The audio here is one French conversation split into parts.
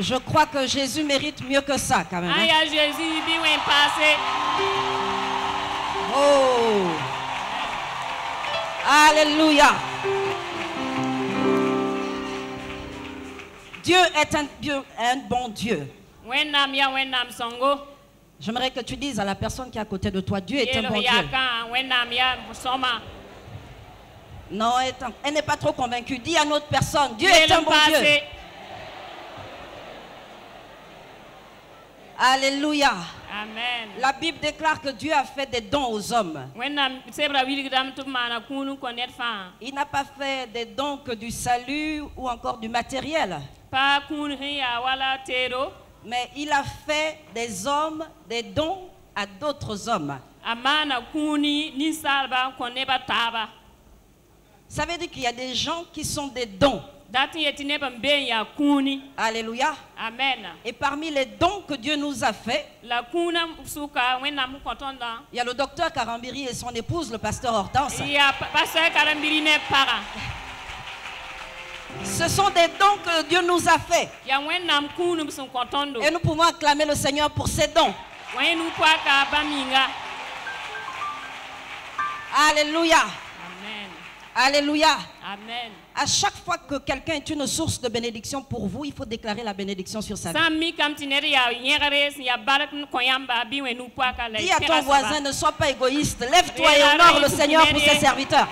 Je crois que Jésus mérite mieux que ça quand même. Hein? Oh. Alléluia. Dieu est un bon Dieu. J'aimerais que tu dises à la personne qui est à côté de toi, Dieu est un bon Dieu. Non, elle n'est pas trop convaincue. Dis à notre personne, Dieu est un bon Dieu. Alléluia. Amen. La Bible déclare que Dieu a fait des dons aux hommes. Il n'a pas fait des dons que du salut ou encore du matériel. Mais il a fait des hommes, des dons à d'autres hommes. Ça veut dire qu'il y a des gens qui sont des dons. Alléluia. Amen. Et parmi les dons que Dieu nous a fait, il y a le docteur Karambiri et son épouse, le pasteur Hortense. Ce sont des dons que Dieu nous a fait. Et nous pouvons acclamer le Seigneur pour ces dons. Alléluia. Amen. Alléluia. Amen. À chaque fois que quelqu'un est une source de bénédiction pour vous, il faut déclarer la bénédiction sur sa vie. Dis à ton voisin, ne sois pas égoïste. Lève-toi et honore le Seigneur pour ses serviteurs.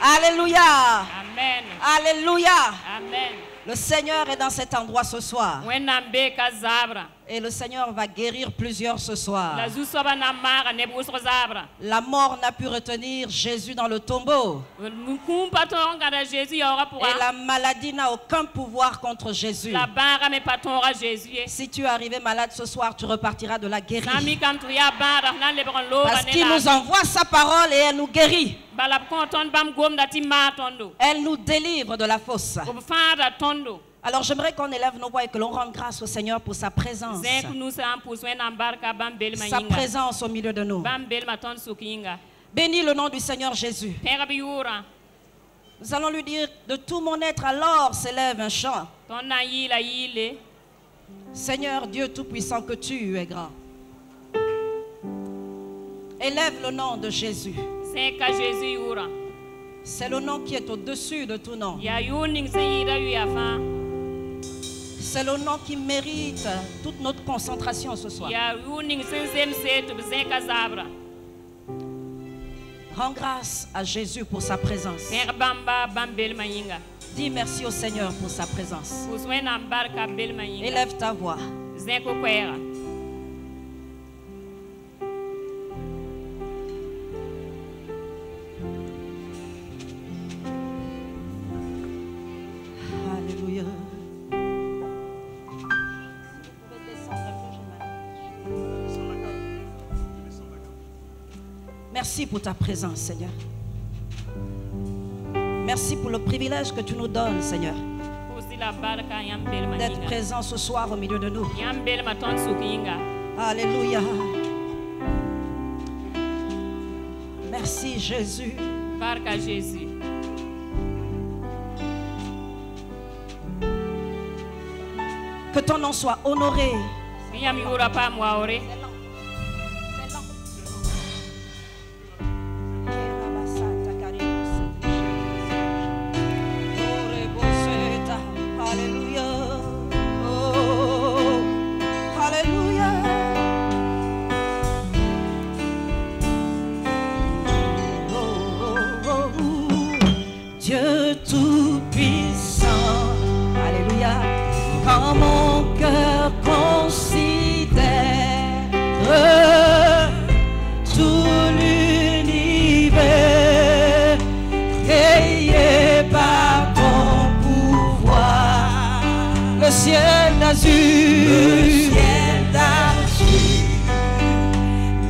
Alléluia. Amen. Alléluia. Amen. Le Seigneur est dans cet endroit ce soir. Et le Seigneur va guérir plusieurs ce soir. La mort n'a pu retenir Jésus dans le tombeau. Et la maladie n'a aucun pouvoir contre Jésus. Si tu es arrivé malade ce soir, tu repartiras de la guérie. Parce qu'il nous envoie sa parole et elle nous guérit. Elle nous délivre de la fosse. Alors j'aimerais qu'on élève nos voix et que l'on rende grâce au Seigneur pour sa présence. Sa présence au milieu de nous. Bénis le nom du Seigneur Jésus. Nous allons lui dire, de tout mon être alors s'élève un chant. Seigneur Dieu Tout-Puissant, que tu es grand. Élève le nom de Jésus. C'est le nom qui est au-dessus de tout nom. C'est le nom qui mérite toute notre concentration ce soir. Rends grâce à Jésus pour sa présence. Dis merci au Seigneur pour sa présence. Élève ta voix. Alléluia. Merci pour ta présence, Seigneur. Merci pour le privilège que tu nous donnes, Seigneur, d'être présent ce soir au milieu de nous. Alléluia. Merci, Jésus. Que ton nom soit honoré. Dieu Tout-Puissant, alléluia, quand mon cœur considère tout l'univers créé par ton pouvoir, le ciel d'azur,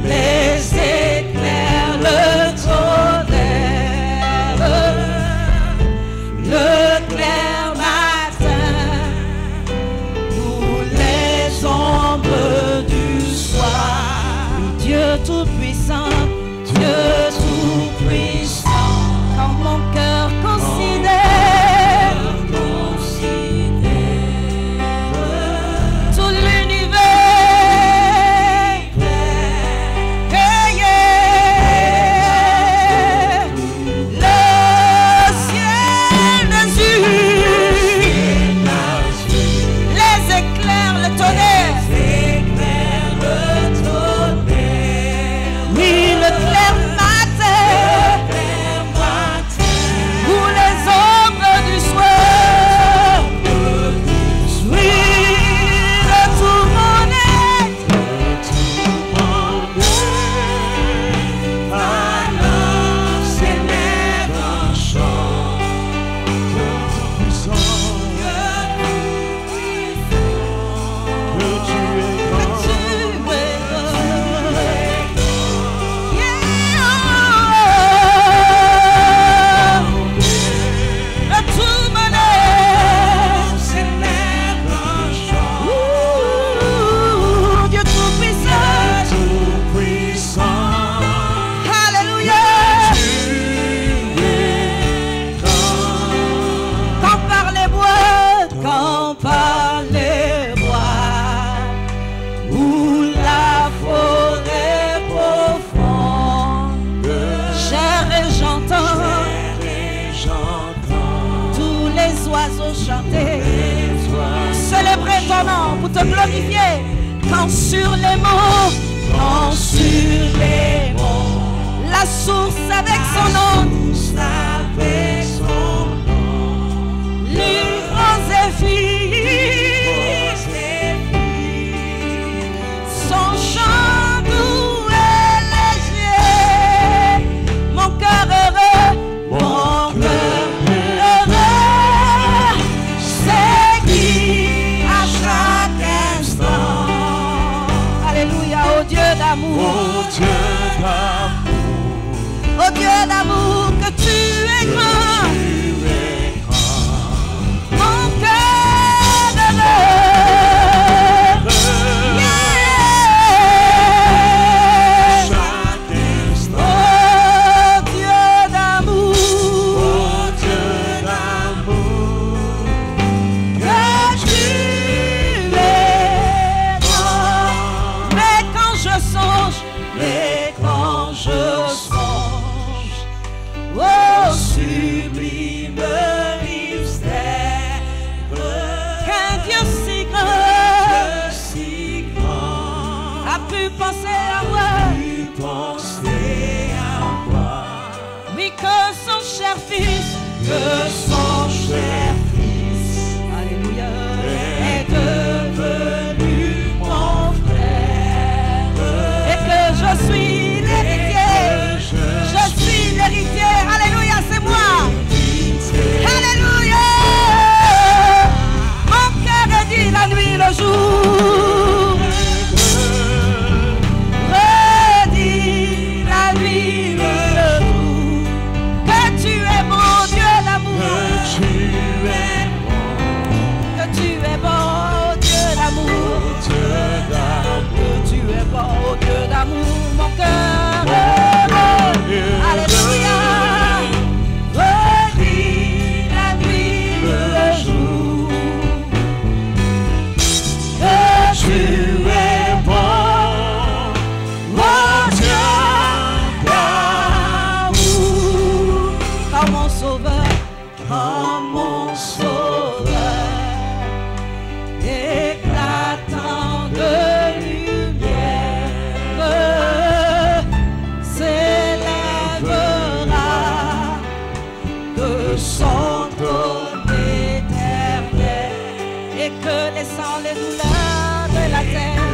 les éclairs, le tonnerre, le clair matin, nous les ombres du soir. Dieu Tout-Puissant, Dieu Tout-Puissant, quand mon cœur considère pour te glorifier. Quand sur les monts, la source avec son nom, les grands zéphyrs, son chant doux et léger, mon cœur heureux, c'est qui à chaque instant. Alléluia, oh Dieu d'amour, oh Dieu d'amour, que tu es grand, mon cœur heureux, oh Dieu d'amour, que tu es grand. Mais quand je songe, oh sublime mystère, qu'un Dieu si grand a pu penser à moi, oui, que son cher fils, alléluia, est devenu mon frère, et que je suis l'héritier, alléluia, c'est moi. Alléluia. Mon cœur dit la nuit, le jour. Redis la nuit, le jour. Que tu es mon Dieu d'amour. Que tu es bon, Dieu d'amour. Que tu es bon, Dieu d'amour, mon cœur. Alléluia, redis la nuit, le jour, que tu es bon, oh Dieu d'amour, comme mon sauveur, éclatant de lumière, son trône éternel, et que laissant les douleurs de la terre,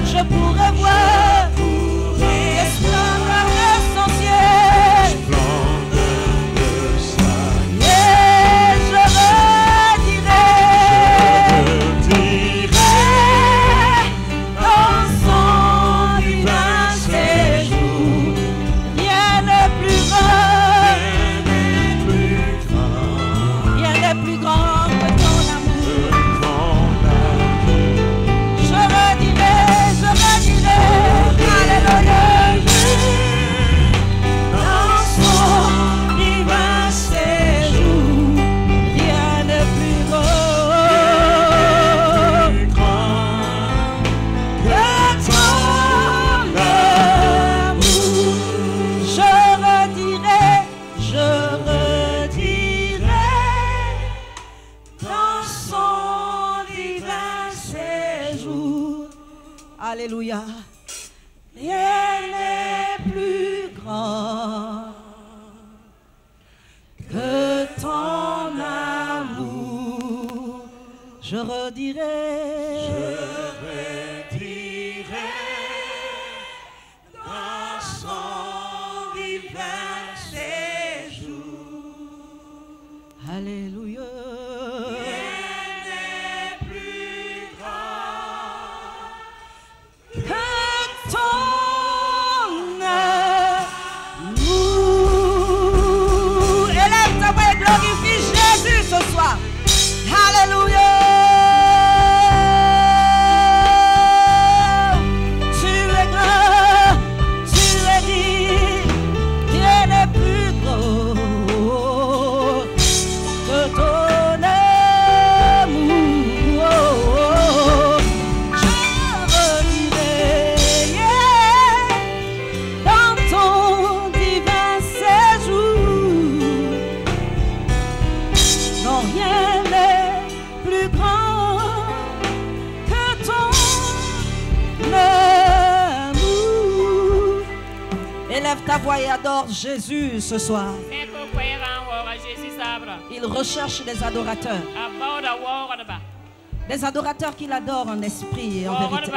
je pourrais voir les splendeurs de son ciel, et je redirai dans son divin séjour, rien n'est plus grand, rien n'est plus grand que ton amour. Je redirai, alléluia, dans son divin séjour, rien n'est plus grand que ton amour. Je redirai dans son divin séjour. Alléluia. Rien n'est plus grand que ton amour. Je redirai dans son divin séjour. Alléluia. Rien n'est plus grand que ton amour. Élève ta voix et glorifie Jésus ce soir. Alléluia. Tu es grand, tu es digne, rien n'est plus gros que ton Élève ta voix et adore Jésus ce soir. Il recherche des adorateurs. Des adorateurs qui l'adorent en esprit et en vérité.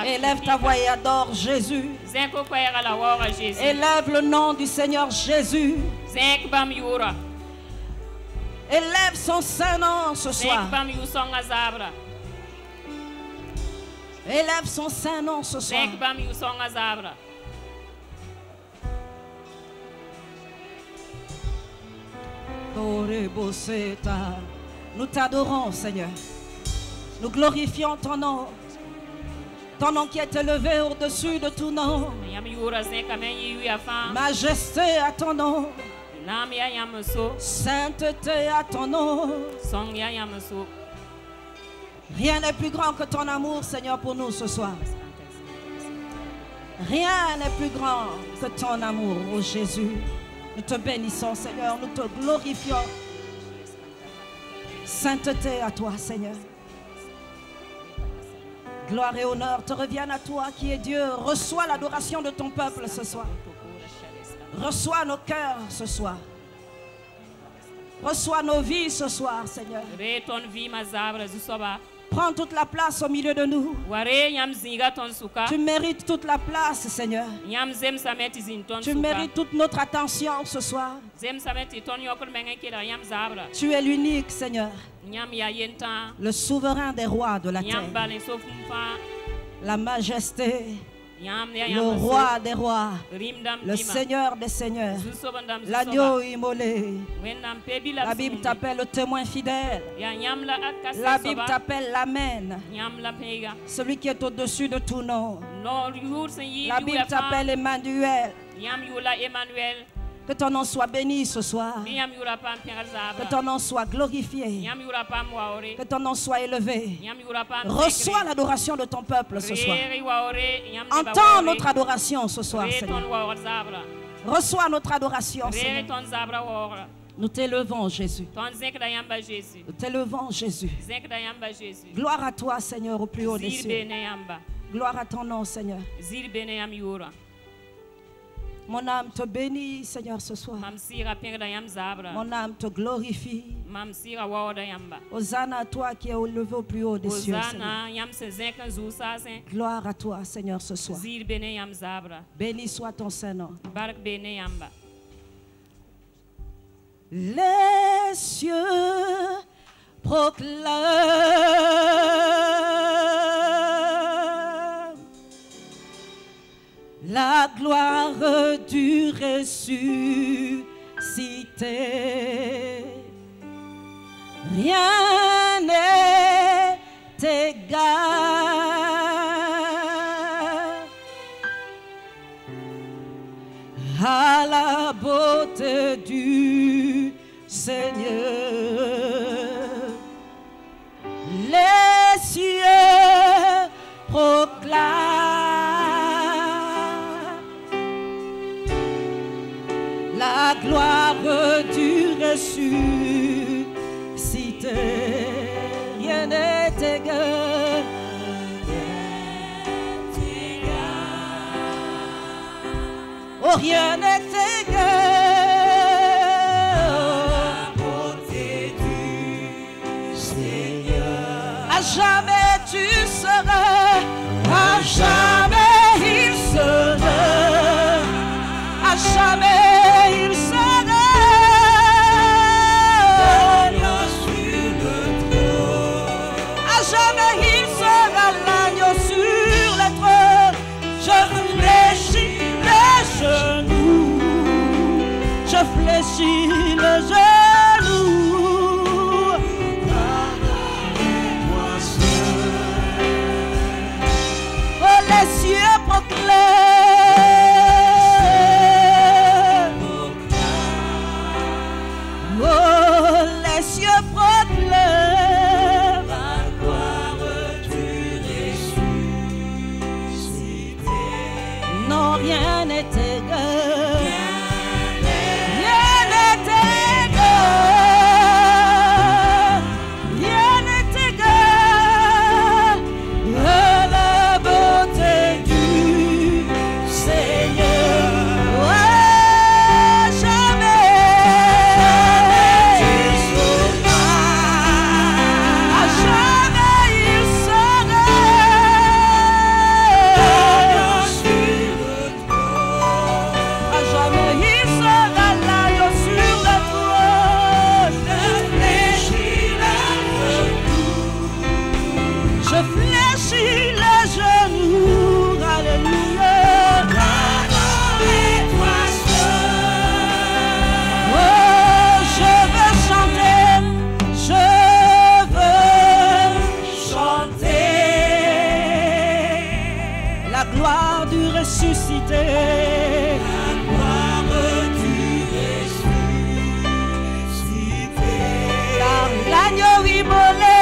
Élève ta voix et adore Jésus. Élève le nom du Seigneur Jésus. Élève son saint nom ce soir. Élève son saint nom ce soir. Nous t'adorons, Seigneur. Nous glorifions ton nom. Ton nom qui est élevé au-dessus de tout nom. Majesté à ton nom. Sainteté à ton nom. Rien n'est plus grand que ton amour, Seigneur, pour nous ce soir. Rien n'est plus grand que ton amour, ô Jésus. Nous te bénissons, Seigneur. Nous te glorifions. Sainteté à toi, Seigneur. Gloire et honneur te reviennent à toi qui es Dieu. Reçois l'adoration de ton peuple ce soir. Reçois nos cœurs ce soir. Reçois nos vies ce soir, Seigneur. Prends toute la place au milieu de nous. Tu mérites toute la place, Seigneur. Tu mérites toute notre attention ce soir. Tu es l'unique, Seigneur. Le souverain des rois de la terre. La majesté. Le roi des rois, le Seigneur des seigneurs, l'agneau immolé. La Bible t'appelle le témoin fidèle. La Bible t'appelle l'Amen, celui qui est au-dessus de tout nom. La Bible t'appelle Emmanuel. Que ton nom soit béni ce soir. Que ton nom soit glorifié. Que ton nom soit élevé. Reçois l'adoration de ton peuple ce soir. Entends notre adoration ce soir, Seigneur. Reçois notre adoration, Seigneur. Nous t'élevons, Jésus. Nous t'élevons, Jésus. Gloire à toi, Seigneur, au plus haut des cieux. Gloire à ton nom, Seigneur. Mon âme te bénit, Seigneur, ce soir. Mon âme te glorifie. Hosanna à toi qui es élevé au plus haut des cieux, Seigneur. Gloire à toi, Seigneur, ce soir. Béni soit ton Saint-Nom. Les cieux proclament la gloire du ressuscité. Rien n'est égal à la beauté du Seigneur. Les cieux proclament la gloire du ressuscité. Rien n'est égal. Oh, rien n'est égal à la beauté du Seigneur. À jamais tu seras, à jamais il sera, à jamais. Je fléchis le genou. Pardonne-moi seul. ressuscité. La gloire du ressuscité. Car l'agneau immolé.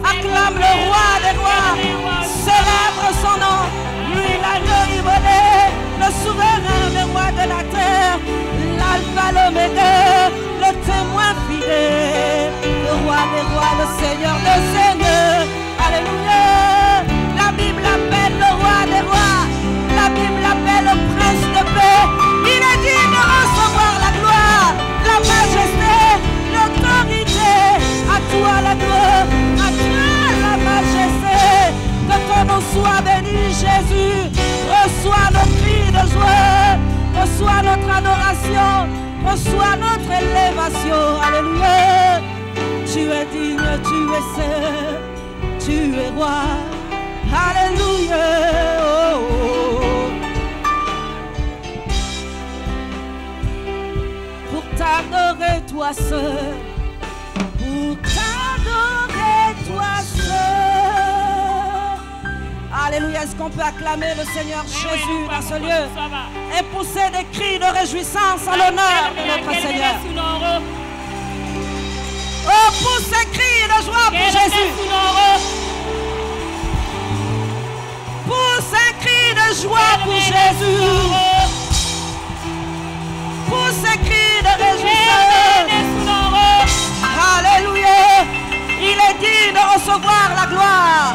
Acclame le roi des rois, célèbre son nom, lui l'agneau immolé, le souverain des rois de la terre, l'alpha, l'oméga, le témoin fidèle, le roi des rois, le seigneur des seigneurs. Alléluia. La Bible l'appelle le roi des rois, la Bible l'appelle le prince de paix. Il est digne de recevoir la gloire, la majesté, l'autorité. À toi la gloire, à toi la majesté. Que ton nom soit béni, Jésus. Reçois nos cris de joie, reçois notre adoration, reçois notre élévation. Alléluia. Tu es digne, tu es saint, tu es roi. Alléluia. Oh, oh. Pour t'adorer toi seul, pour t'adorer toi seul. Alléluia. Est-ce qu'on peut acclamer le Seigneur Jésus dans ce lieu et pousser des cris de réjouissance en l'honneur de notre Seigneur? Oh, pousse ces cris de joie pour Jésus. Pousse un cri de joie pour Jésus. Pousse un cri de réjouissance. Alléluia. Il est digne de recevoir la gloire.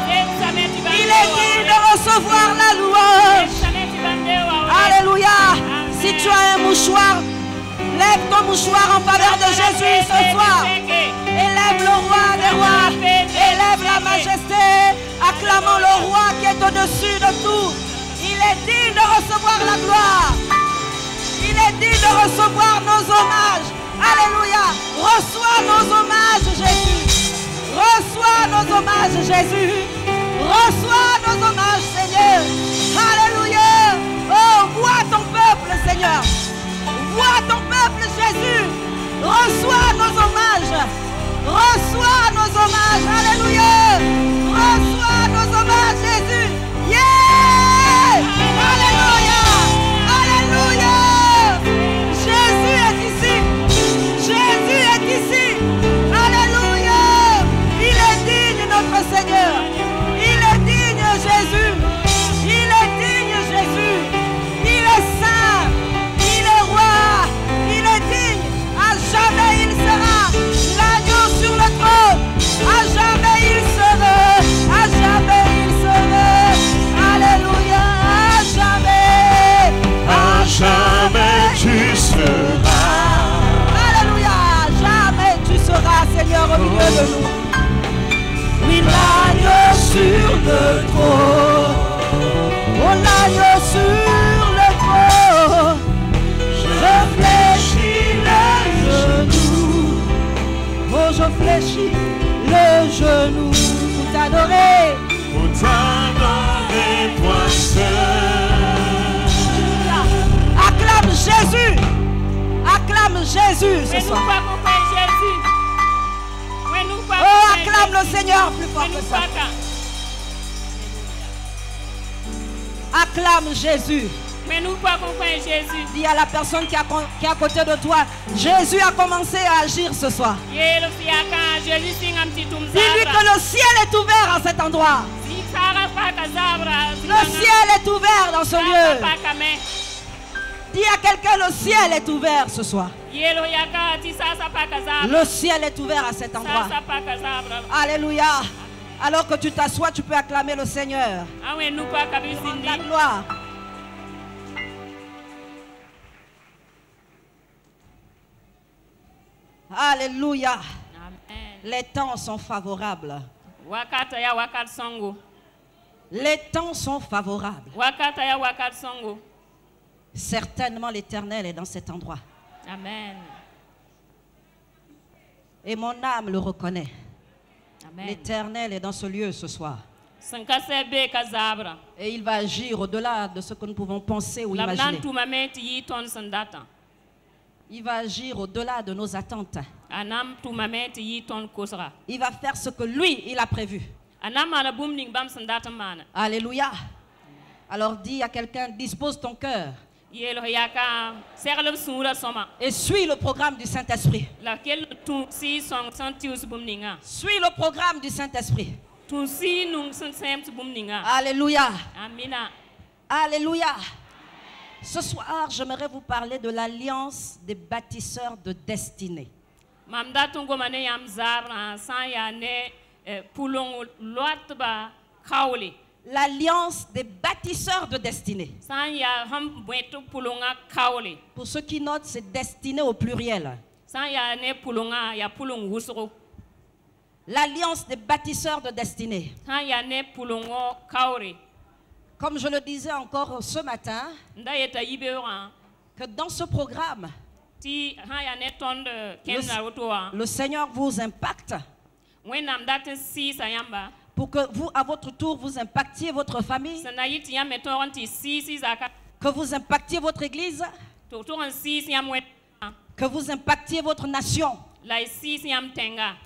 Il est digne de recevoir la louange. Alléluia. Si tu as un mouchoir, lève ton mouchoir en faveur de Jésus ce soir. Élève le roi des rois. Élève la majesté. Acclamons le roi qui est au-dessus de tout. Il est digne de recevoir la gloire. Il est digne de recevoir nos hommages. Alléluia. Reçois nos hommages, Jésus. Reçois nos hommages, Jésus. Reçois nos hommages, Seigneur. Alléluia. Oh, vois ton peuple, Seigneur. Vois ton peuple, Jésus. Reçois nos hommages. Reçois nos hommages. Alléluia. Reçois nos hommages, Jésus. Yeah. Alléluia. Alléluia. Jésus est ici. Jésus est ici. Alléluia. Il est digne, notre Seigneur. Il est digne, Jésus. le trône. Oh, l'agneau sur le trône. Je fléchis le genou. Oh, je fléchis le genou. Pour t'adorer. Pour t'adorer, toi seul. Acclame Jésus. Acclame Jésus ce soir. Oh, acclame le Seigneur plus fort que ça. Acclame Jésus. Dis à la personne qui est à côté de toi, Jésus a commencé à agir ce soir. Dis-lui que le ciel est ouvert à cet endroit. Le ciel est ouvert dans ce lieu. Dis à quelqu'un, le ciel est ouvert ce soir. Le ciel est ouvert à cet endroit. Alléluia. Alors que tu t'assois, tu peux acclamer le Seigneur. La gloire. Alléluia. Les temps sont favorables. Les temps sont favorables. Certainement l'Éternel est dans cet endroit. Amen. Et mon âme le reconnaît. L'Éternel est dans ce lieu ce soir. Et il va agir au-delà de ce que nous pouvons penser ou imaginer. Il va agir au-delà de nos attentes. Il va faire ce que lui, il a prévu. Alléluia. Alors dis à quelqu'un, dispose ton cœur. Et suis le programme du Saint-Esprit. Suis le programme du Saint-Esprit. Alléluia. Alléluia. Ce soir, j'aimerais vous parler de l'alliance des bâtisseurs de destinée. L'alliance des bâtisseurs de destinée. Pour ceux qui notent, c'est destiné au pluriel. L'alliance des bâtisseurs de destinée. Comme je le disais encore ce matin, que dans ce programme, le Seigneur vous impacte pour que vous, à votre tour, vous impactiez votre famille, que vous impactiez votre église, que vous impactiez votre nation.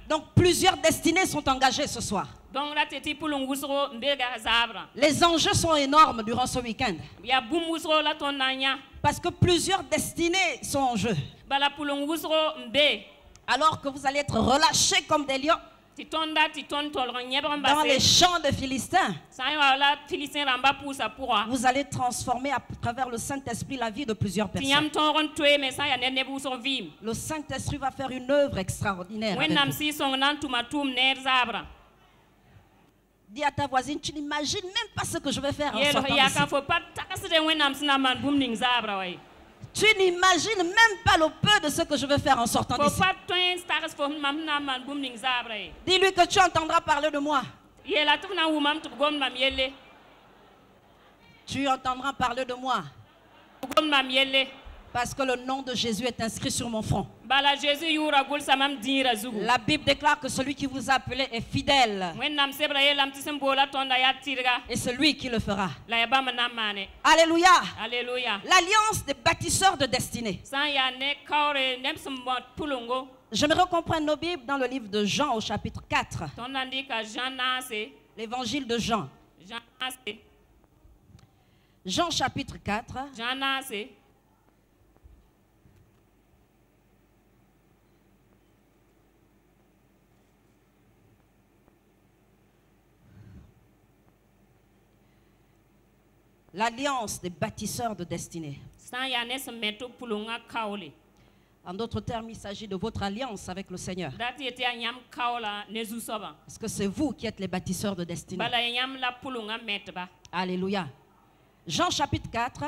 Donc plusieurs destinées sont engagées ce soir. Les enjeux sont énormes durant ce week-end. Parce que plusieurs destinées sont en jeu. Alors que vous allez être relâchés comme des lions dans les champs de Philistins, vous allez transformer à travers le Saint-Esprit la vie de plusieurs personnes. Le Saint-Esprit va faire une œuvre extraordinaire avec vous. Dis à ta voisine, tu n'imagines même pas ce que je vais faire en sortant d'ici. Tu n'imagines même pas le peu de ce que je vais faire en sortant d'ici. Dis-lui que tu entendras parler de moi. Tu entendras parler de moi. Parce que le nom de Jésus est inscrit sur mon front. La Bible déclare que celui qui vous a appelé est fidèle. Et c'est lui qui le fera. Alléluia. L'alliance des bâtisseurs de destinée. J'aimerais qu'on prenne nos Bibles dans le livre de Jean au chapitre 4. L'évangile de Jean. Jean chapitre 4. L'alliance des bâtisseurs de destinée. En d'autres termes, il s'agit de votre alliance avec le Seigneur. Parce que c'est vous qui êtes les bâtisseurs de destinée. Alléluia. Jean chapitre 4.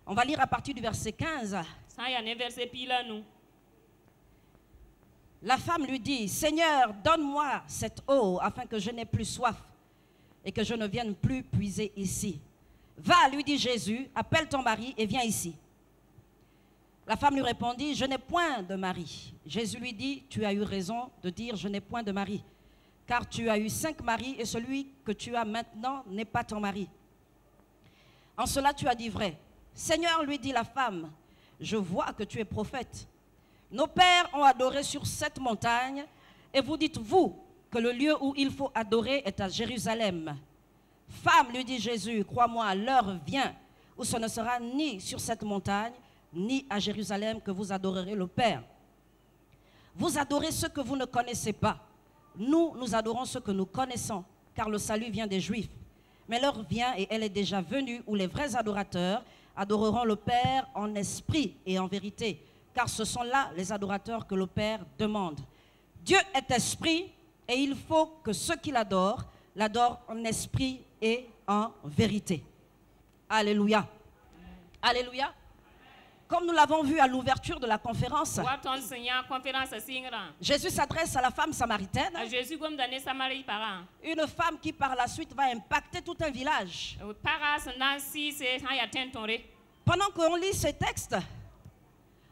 On va lire à partir du verset 15. La femme lui dit, Seigneur, donne-moi cette eau afin que je n'ai plus soif et que je ne vienne plus puiser ici. Va, lui dit Jésus, appelle ton mari et viens ici. La femme lui répondit, je n'ai point de mari. Jésus lui dit, tu as eu raison de dire, je n'ai point de mari, car tu as eu 5 maris et celui que tu as maintenant n'est pas ton mari. En cela tu as dit vrai. Seigneur, lui dit la femme, je vois que tu es prophète. Nos pères ont adoré sur cette montagne, et vous dites-vous que le lieu où il faut adorer est à Jérusalem. Femme, lui dit Jésus, crois-moi, l'heure vient où ce ne sera ni sur cette montagne, ni à Jérusalem que vous adorerez le Père. Vous adorez ce que vous ne connaissez pas. Nous, nous adorons ce que nous connaissons, car le salut vient des Juifs. Mais l'heure vient, et elle est déjà venue, où les vrais adorateurs adoreront le Père en esprit et en vérité, car ce sont là les adorateurs que le Père demande. Dieu est esprit, et il faut que ceux qui l'adorent en esprit et en vérité. Alléluia. Alléluia. Comme nous l'avons vu à l'ouverture de la conférence, Jésus s'adresse à la femme samaritaine, une femme qui par la suite va impacter tout un village. Pendant qu'on lit ce texte,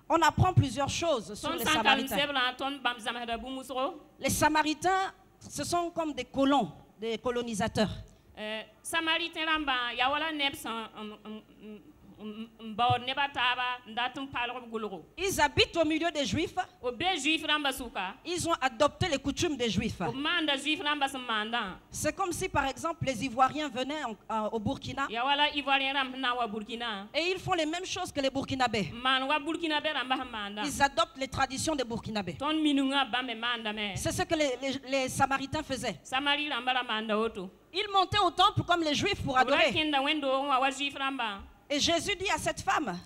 on apprend plusieurs choses sur les Samaritains. Les Samaritains, ce sont comme des colons, des colonisateurs. Ils habitent au milieu des Juifs. Ils ont adopté les coutumes des Juifs. C'est comme si par exemple les Ivoiriens venaient au Burkina et ils font les mêmes choses que les Burkinabés. Ils adoptent les traditions des Burkinabés. C'est ce que les Samaritains faisaient. Ils montaient au temple comme les Juifs pour adorer. Et Jésus dit à cette femme,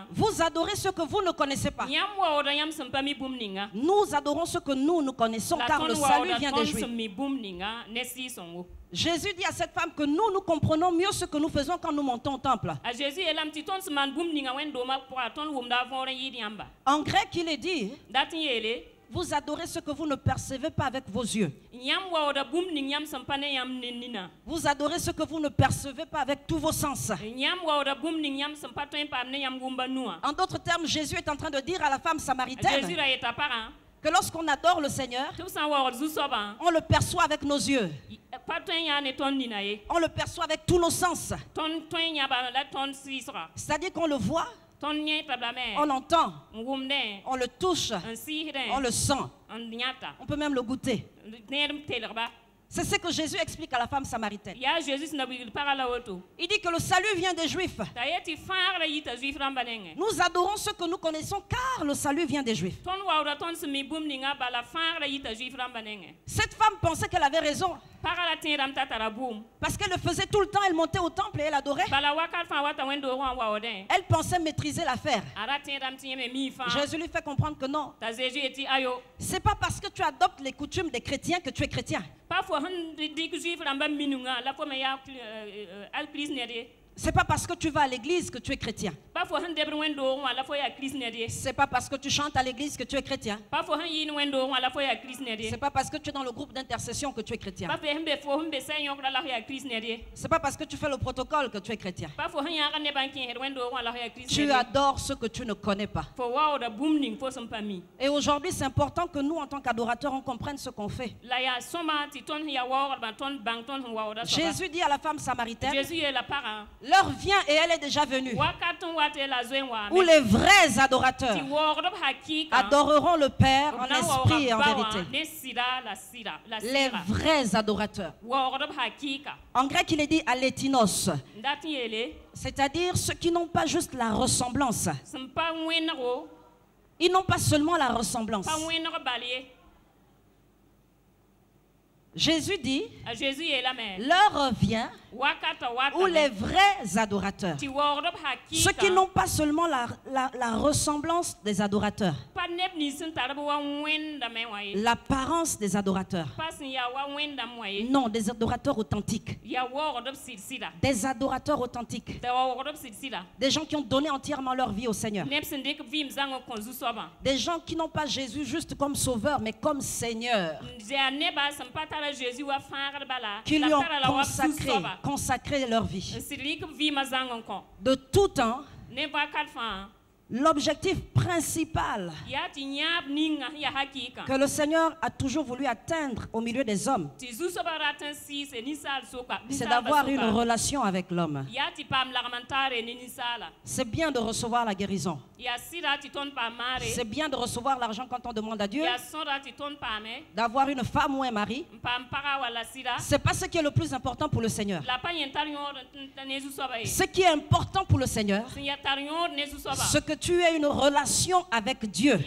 vous adorez ce que vous ne connaissez pas. Nous adorons ce que nous connaissons, car le salut vient des Juifs. Jésus dit à cette femme que nous comprenons mieux ce que nous faisons quand nous montons au temple. En grec, il est dit, vous adorez ce que vous ne percevez pas avec vos yeux. Vous adorez ce que vous ne percevez pas avec tous vos sens. En d'autres termes, Jésus est en train de dire à la femme samaritaine que lorsqu'on adore le Seigneur, on le perçoit avec nos yeux. On le perçoit avec tous nos sens. C'est-à-dire qu'on le voit, on l'entend, on le touche, on le sent, on peut même le goûter. C'est ce que Jésus explique à la femme samaritaine. Il dit que le salut vient des Juifs. Nous adorons ce que nous connaissons car le salut vient des Juifs. Cette femme pensait qu'elle avait raison. Parce qu'elle le faisait tout le temps, elle montait au temple et elle adorait. Elle pensait maîtriser l'affaire. Jésus lui fait comprendre que non. C'est pas parce que tu adoptes les coutumes des chrétiens que tu es chrétien. C'est pas parce que tu vas à l'église que tu es chrétien. C'est pas parce que tu chantes à l'église que tu es chrétien. C'est pas parce que tu es dans le groupe d'intercession que tu es chrétien. C'est pas parce que tu fais le protocole que tu es chrétien. Tu adores ce que tu ne connais pas. Et aujourd'hui, c'est important que nous, en tant qu'adorateurs, on comprenne ce qu'on fait. Jésus dit à la femme samaritaine, l'heure vient et elle est déjà venue, où les vrais adorateurs adoreront le Père en esprit et en vérité. Les vrais adorateurs. En grec, il est dit alétinos, c'est-à-dire ceux qui n'ont pas juste la ressemblance. Ils n'ont pas seulement la ressemblance. Jésus dit, l'heure vient où les vrais adorateurs, ceux qui n'ont pas seulement la ressemblance des adorateurs, l'apparence des adorateurs, non, des adorateurs authentiques, des adorateurs authentiques, des gens qui ont donné entièrement leur vie au Seigneur, des gens qui n'ont pas Jésus juste comme sauveur mais comme Seigneur. qui lui ont consacré leur vie. De tout temps, l'objectif principal que le Seigneur a toujours voulu atteindre au milieu des hommes, c'est d'avoir une relation avec l'homme. C'est bien de recevoir la guérison. C'est bien de recevoir l'argent quand on demande à Dieu. D'avoir une femme ou un mari. C'est pas ce qui est le plus important pour le Seigneur. Ce qui est important pour le Seigneur, ce que tu aies une relation avec Dieu,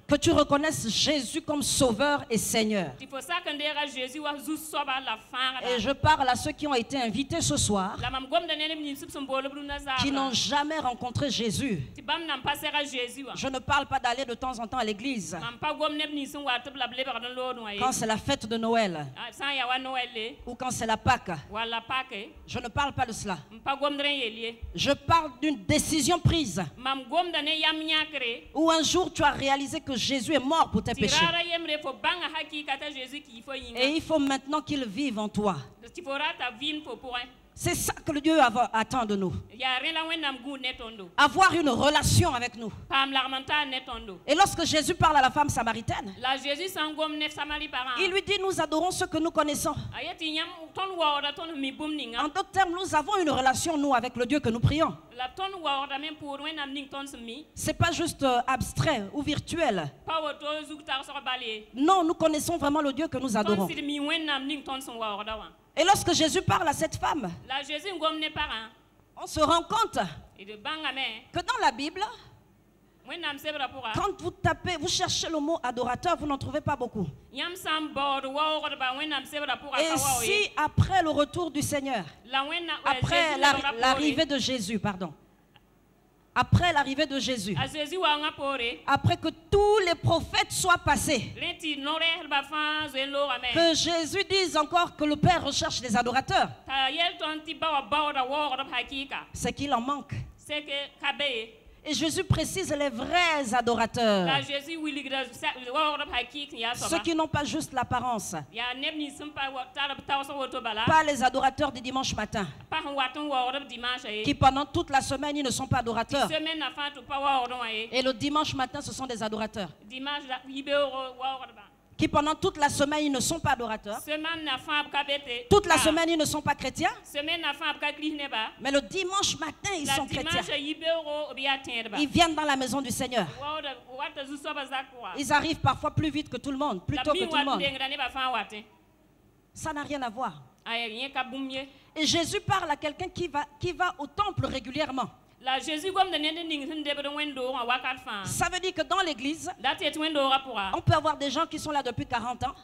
que tu reconnaisses Jésus comme Sauveur et Seigneur. Et je parle à ceux qui ont été invités ce soir, qui n'ont jamais rencontré Jésus. Je ne parle pas d'aller de temps en temps à l'église quand c'est la fête de Noël ou quand c'est la Pâque. Je ne parle pas de cela. Je parle d'une décision prise où un jour tu as réalisé que Jésus est mort pour tes péchés et il faut maintenant qu'il vive en toi. C'est ça que le Dieu attend de nous. Avoir une relation avec nous. Et lorsque Jésus parle à la femme samaritaine, il lui dit: nous adorons ce que nous connaissons. En d'autres termes, nous avons une relation, nous, avec le Dieu que nous prions. C'est pas juste abstrait ou virtuel. Non, nous connaissons vraiment le Dieu que nous adorons. Et lorsque Jésus parle à cette femme, on se rend compte que dans la Bible, quand vous tapez, vous cherchez le mot adorateur, vous n'en trouvez pas beaucoup. Et si après le retour du Seigneur, après l'arrivée de Jésus, pardon, après l'arrivée de Jésus, après que tous les prophètes soient passés, que Jésus dise encore que le Père recherche des adorateurs, c'est qu'il en manque. Et Jésus précise les vrais adorateurs, ceux qui n'ont pas juste l'apparence, pas les adorateurs du dimanche matin, qui pendant toute la semaine ils ne sont pas adorateurs, et le dimanche matin ce sont des adorateurs, qui pendant toute la semaine ils ne sont pas adorateurs, toute la semaine ils ne sont pas chrétiens, mais le dimanche matin ils sont chrétiens. Ils viennent dans la maison du Seigneur. Ils arrivent parfois plus vite que tout le monde, plus tôt que tout le monde. Ça n'a rien à voir. Et Jésus parle à quelqu'un qui va au temple régulièrement. Ça veut dire que dans l'église, on peut avoir des gens qui sont là depuis 40 ans,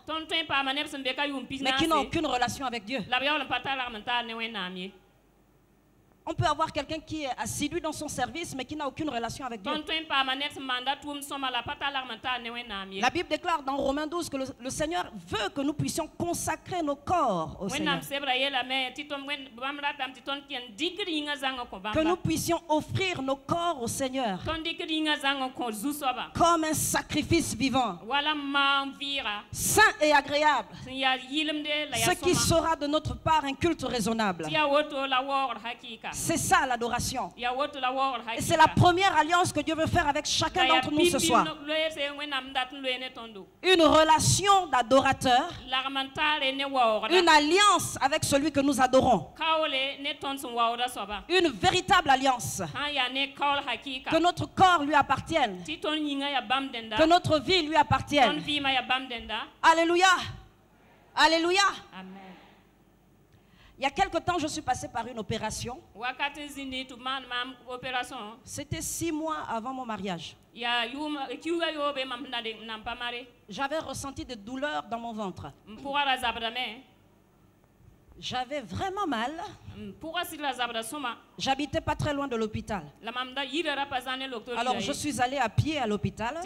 mais qui n'ont aucune relation avec Dieu. On peut avoir quelqu'un qui est assidu dans son service, mais qui n'a aucune relation avec Dieu. La Bible déclare dans Romains 12 que le Seigneur veut que nous puissions consacrer nos corps au Seigneur. Que nous puissions offrir nos corps au Seigneur comme un sacrifice vivant, saint et agréable, ce qui sera de notre part un culte raisonnable. C'est ça l'adoration. Et c'est la première alliance que Dieu veut faire avec chacun d'entre nous ce soir. Une relation d'adorateur, une alliance avec celui que nous adorons. Une véritable alliance. Que notre corps lui appartienne. Que notre vie lui appartienne. Alléluia. Alléluia. Amen. Il y a quelque temps, je suis passée par une opération. C'était 6 mois avant mon mariage. J'avais ressenti des douleurs dans mon ventre. J'avais vraiment mal. J'habitais pas très loin de l'hôpital. Alors je suis allée à pied à l'hôpital.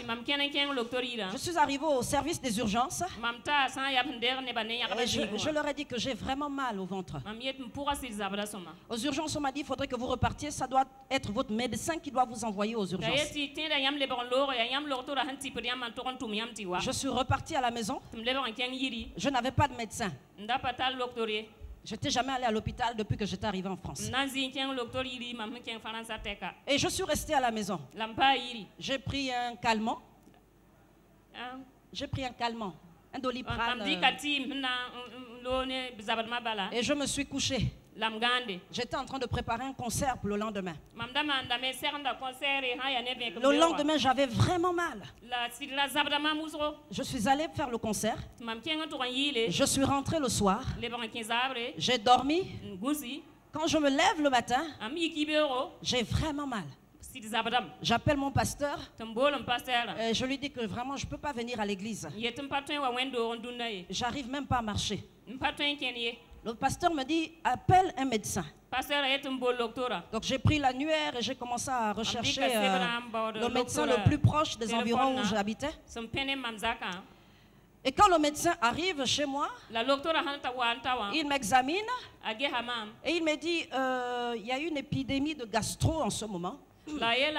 Je suis arrivée au service des urgences. Et je leur ai dit que j'ai vraiment mal au ventre. Aux urgences, on m'a dit qu'il faudrait que vous repartiez. Ça doit être votre médecin qui doit vous envoyer aux urgences. Je suis repartie à la maison. Je n'avais pas de médecin. Je n'étais jamais allée à l'hôpital depuis que j'étais arrivée en France. Et je suis restée à la maison. J'ai pris un calmant. Un Doliprane. Et je me suis couchée. J'étais en train de préparer un concert pour le lendemain. Le lendemain, j'avais vraiment mal. Je suis allée faire le concert. Je suis rentrée le soir. J'ai dormi. Quand je me lève le matin, j'ai vraiment mal. J'appelle mon pasteur et je lui dis que vraiment je ne peux pas venir à l'église. J'arrive même pas à marcher. Le pasteur me dit, appelle un médecin. Donc j'ai pris l'annuaire et j'ai commencé à rechercher le médecin le plus proche des environs où j'habitais. Et quand le médecin arrive chez moi, il m'examine et il me dit, il y a une épidémie de gastro en ce moment. Vous devez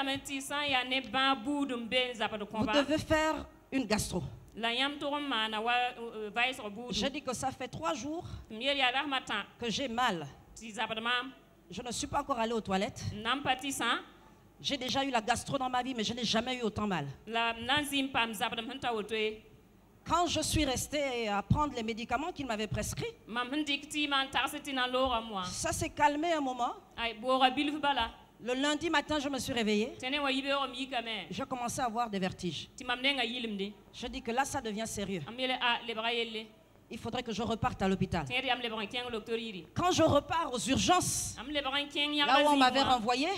faire une gastro. J'ai dit que ça fait 3 jours que j'ai mal. Je ne suis pas encore allée aux toilettes. J'ai déjà eu la gastro dans ma vie, mais je n'ai jamais eu autant mal. Quand je suis restée à prendre les médicaments qu'il m'avait prescrits, ça s'est calmé un moment. Le lundi matin, je me suis réveillée. J'ai commencé à avoir des vertiges. Je dis que là, ça devient sérieux. Il faudrait que je reparte à l'hôpital. Quand je repars aux urgences, là où on m'avait renvoyé,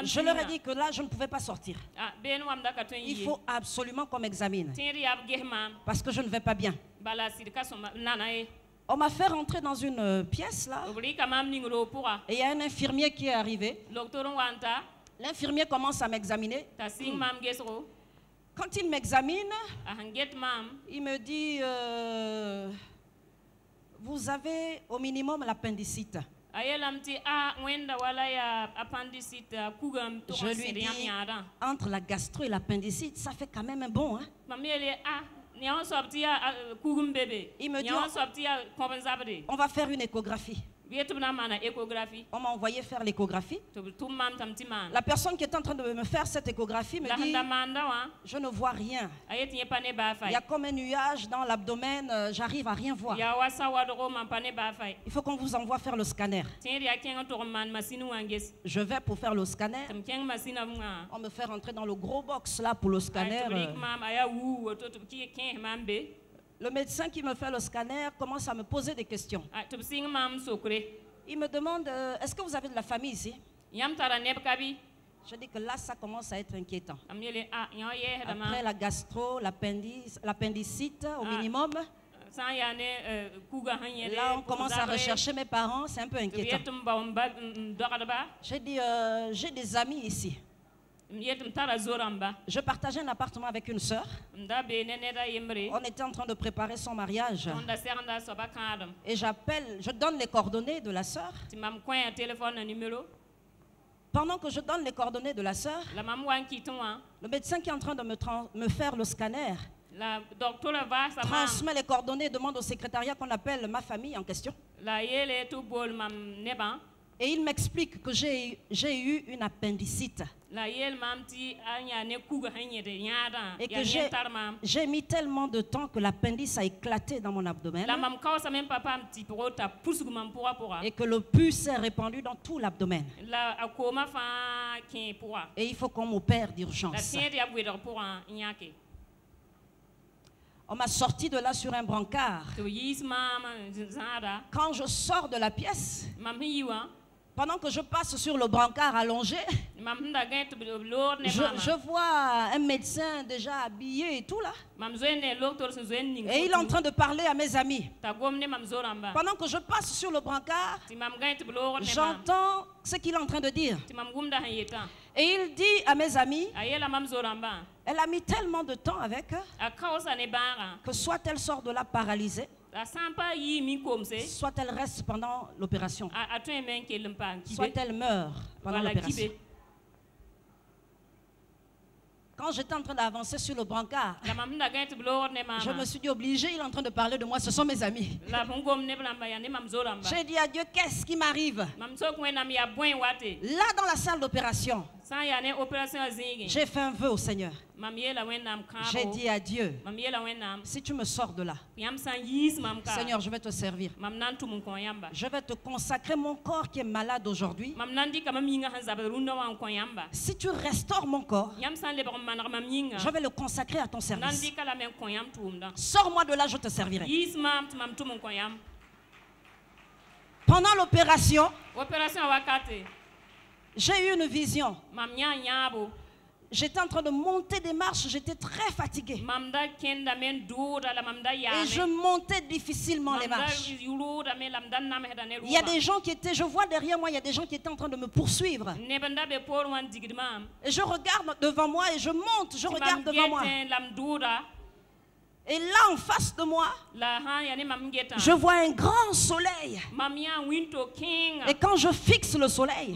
je leur ai dit que là, je ne pouvais pas sortir. Il faut absolument qu'on m'examine. Parce que je ne vais pas bien. On m'a fait rentrer dans une pièce là. Et il y a un infirmier qui est arrivé. L'infirmier commence à m'examiner. Quand il m'examine, il me dit vous avez au minimum l'appendicite. Je lui dis, entre la gastro et l'appendicite, ça fait quand même un bon, hein? Il me dit, on va faire une échographie. On m'a envoyé faire l'échographie. La personne qui est en train de me faire cette échographie me dit, je ne vois rien. Il y a comme un nuage dans l'abdomen, j'arrive à rien voir. Il faut qu'on vous envoie faire le scanner. Je vais pour faire le scanner. On me fait rentrer dans le gros box là pour le scanner. Le médecin qui me fait le scanner commence à me poser des questions. Il me demande, est-ce que vous avez de la famille ici? Je dis que là, ça commence à être inquiétant. Après la gastro, l'appendicite au minimum. Là, on commence à rechercher mes parents, c'est un peu inquiétant. J'ai dit, j'ai des amis ici. Je partageais un appartement avec une sœur. On était en train de préparer son mariage. Et je donne les coordonnées de la sœur. Pendant que je donne les coordonnées de la sœur, le médecin qui est en train de me faire le scanner transmet les coordonnées et demande au secrétariat qu'on appelle ma famille en question. Et il m'explique que j'ai eu une appendicite. Et que j'ai mis tellement de temps que l'appendice a éclaté dans mon abdomen. Et que le pus s'est répandu dans tout l'abdomen. Et il faut qu'on m'opère d'urgence. On m'a sorti de là sur un brancard. Quand je sors de la pièce, Pendant que je passe sur le brancard allongé, je vois un médecin déjà habillé et tout là. Et il est en train de parler à mes amis. Pendant que je passe sur le brancard, j'entends ce qu'il est en train de dire. Et il dit à mes amis, elle a mis tellement de temps avec eux que soit elle sort de là paralysée, soit elle reste pendant l'opération, soit elle meurt pendant l'opération. Quand j'étais en train d'avancer sur le brancard, je me suis dit obligé, il est en train de parler de moi, ce sont mes amis. J'ai dit à Dieu, qu'est-ce qui m'arrive? Là dans la salle d'opération, j'ai fait un vœu au Seigneur. J'ai dit à Dieu, si tu me sors de là, Seigneur, je vais te servir. Je vais te consacrer mon corps qui est malade aujourd'hui. Si tu restaures mon corps, je vais le consacrer à ton service. Sors-moi de là, je te servirai. Pendant l'opération, j'ai eu une vision. J'étais en train de monter des marches, j'étais très fatiguée. Et je montais difficilement les marches. Il y a des gens qui étaient, je vois derrière moi, il y a des gens qui étaient en train de me poursuivre. Et je regarde devant moi et je monte, je regarde devant moi. Et là, en face de moi, je vois un grand soleil. Et quand je fixe le soleil,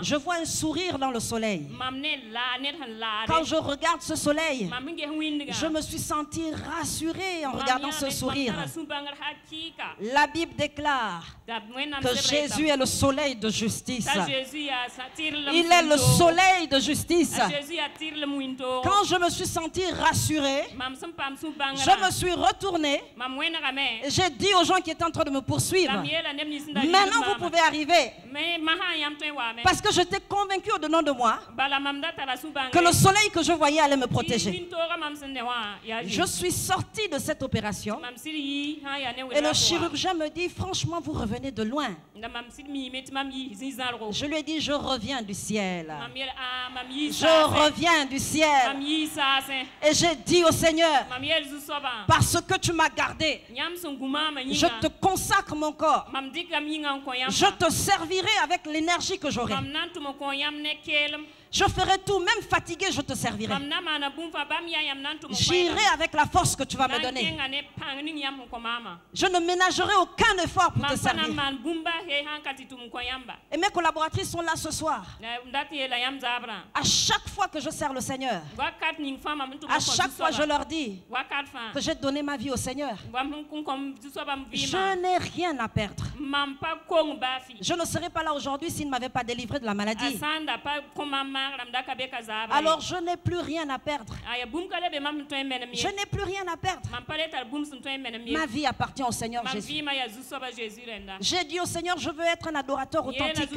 je vois un sourire dans le soleil. Quand je regarde ce soleil, je me suis sentie rassurée en regardant ce sourire. La Bible déclare que Jésus est le soleil de justice. Il est le soleil de justice. Quand je me suis sentie rassurée, je me suis retournée et j'ai dit aux gens qui étaient en train de me poursuivre, maintenant vous pouvez arriver. Parce que j'étais convaincue au-dedans de moi que le soleil que je voyais allait me protéger. Je suis sortie de cette opération et le chirurgien me dit, franchement vous revenez de loin. Je lui ai dit, je reviens du ciel. Je reviens du ciel. Et j'ai dit au Seigneur, parce que tu m'as gardé, je te consacre mon corps. Je te servirai avec l'énergie que j'aurai. Je ferai tout, même fatigué, je te servirai. J'irai avec la force que tu vas me donner. Je ne ménagerai aucun effort pour te servir. Et mes collaboratrices sont là ce soir. À chaque fois que je sers le Seigneur, à chaque fois je leur dis que j'ai donné ma vie au Seigneur. Je n'ai rien à perdre. Je ne serais pas là aujourd'hui s'il ne m'avait pas délivré de la maladie. Alors je n'ai plus rien à perdre. Je n'ai plus rien à perdre. Ma vie appartient au Seigneur Jésus. J'ai dit au Seigneur, je veux être un adorateur authentique.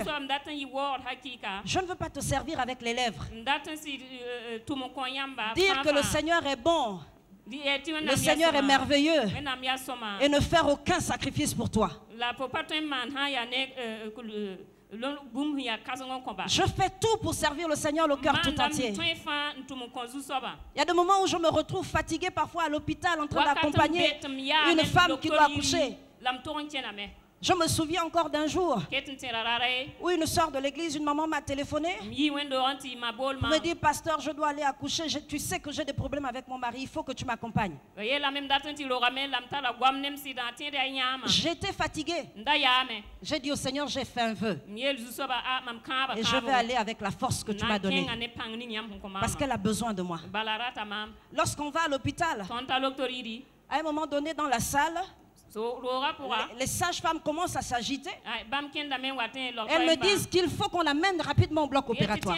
Je ne veux pas te servir avec les lèvres. Dire que le Seigneur est bon, le Seigneur est merveilleux et ne faire aucun sacrifice pour toi. Je fais tout pour servir le Seigneur le cœur tout entier. Il y a des moments où je me retrouve fatiguée parfois à l'hôpital en train d'accompagner une femme qui doit accoucher. Je me souviens encore d'un jour où une soeur de l'église, une maman m'a téléphoné. Me dit, pasteur, je dois aller accoucher. Tu sais que j'ai des problèmes avec mon mari. Il faut que tu m'accompagnes. J'étais fatiguée. J'ai dit au Seigneur, j'ai fait un vœu. Et je vais aller avec la force que tu m'as donnée. Parce qu'elle a besoin de moi. Lorsqu'on va à l'hôpital, à un moment donné dans la salle, les sages-femmes commencent à s'agiter. Elles me disent qu'il faut qu'on amène rapidement au bloc opératoire.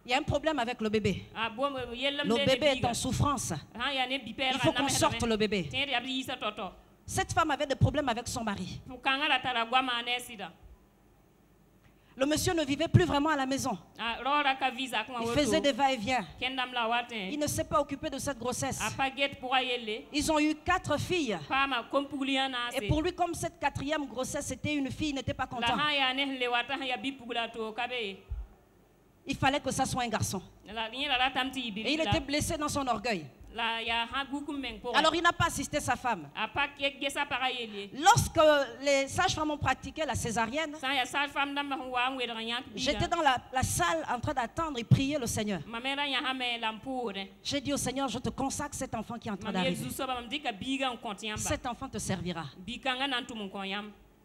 Il y a un problème avec le bébé. Le bébé est en souffrance. Il faut qu'on sorte le bébé. Cette femme avait des problèmes avec son mari. Le monsieur ne vivait plus vraiment à la maison. Il faisait des va-et-vient. Il ne s'est pas occupé de cette grossesse. Ils ont eu 4 filles. Et pour lui, comme cette 4e grossesse était une fille, il n'était pas content. Il fallait que ça soit un garçon. Et il était blessé dans son orgueil. Alors il n'a pas assisté sa femme. Lorsque les sages-femmes ont pratiqué la césarienne, j'étais dans la salle en train d'attendre et prier le Seigneur. J'ai dit au Seigneur, je te consacre cet enfant qui est en train d'arriver. Cet enfant te servira.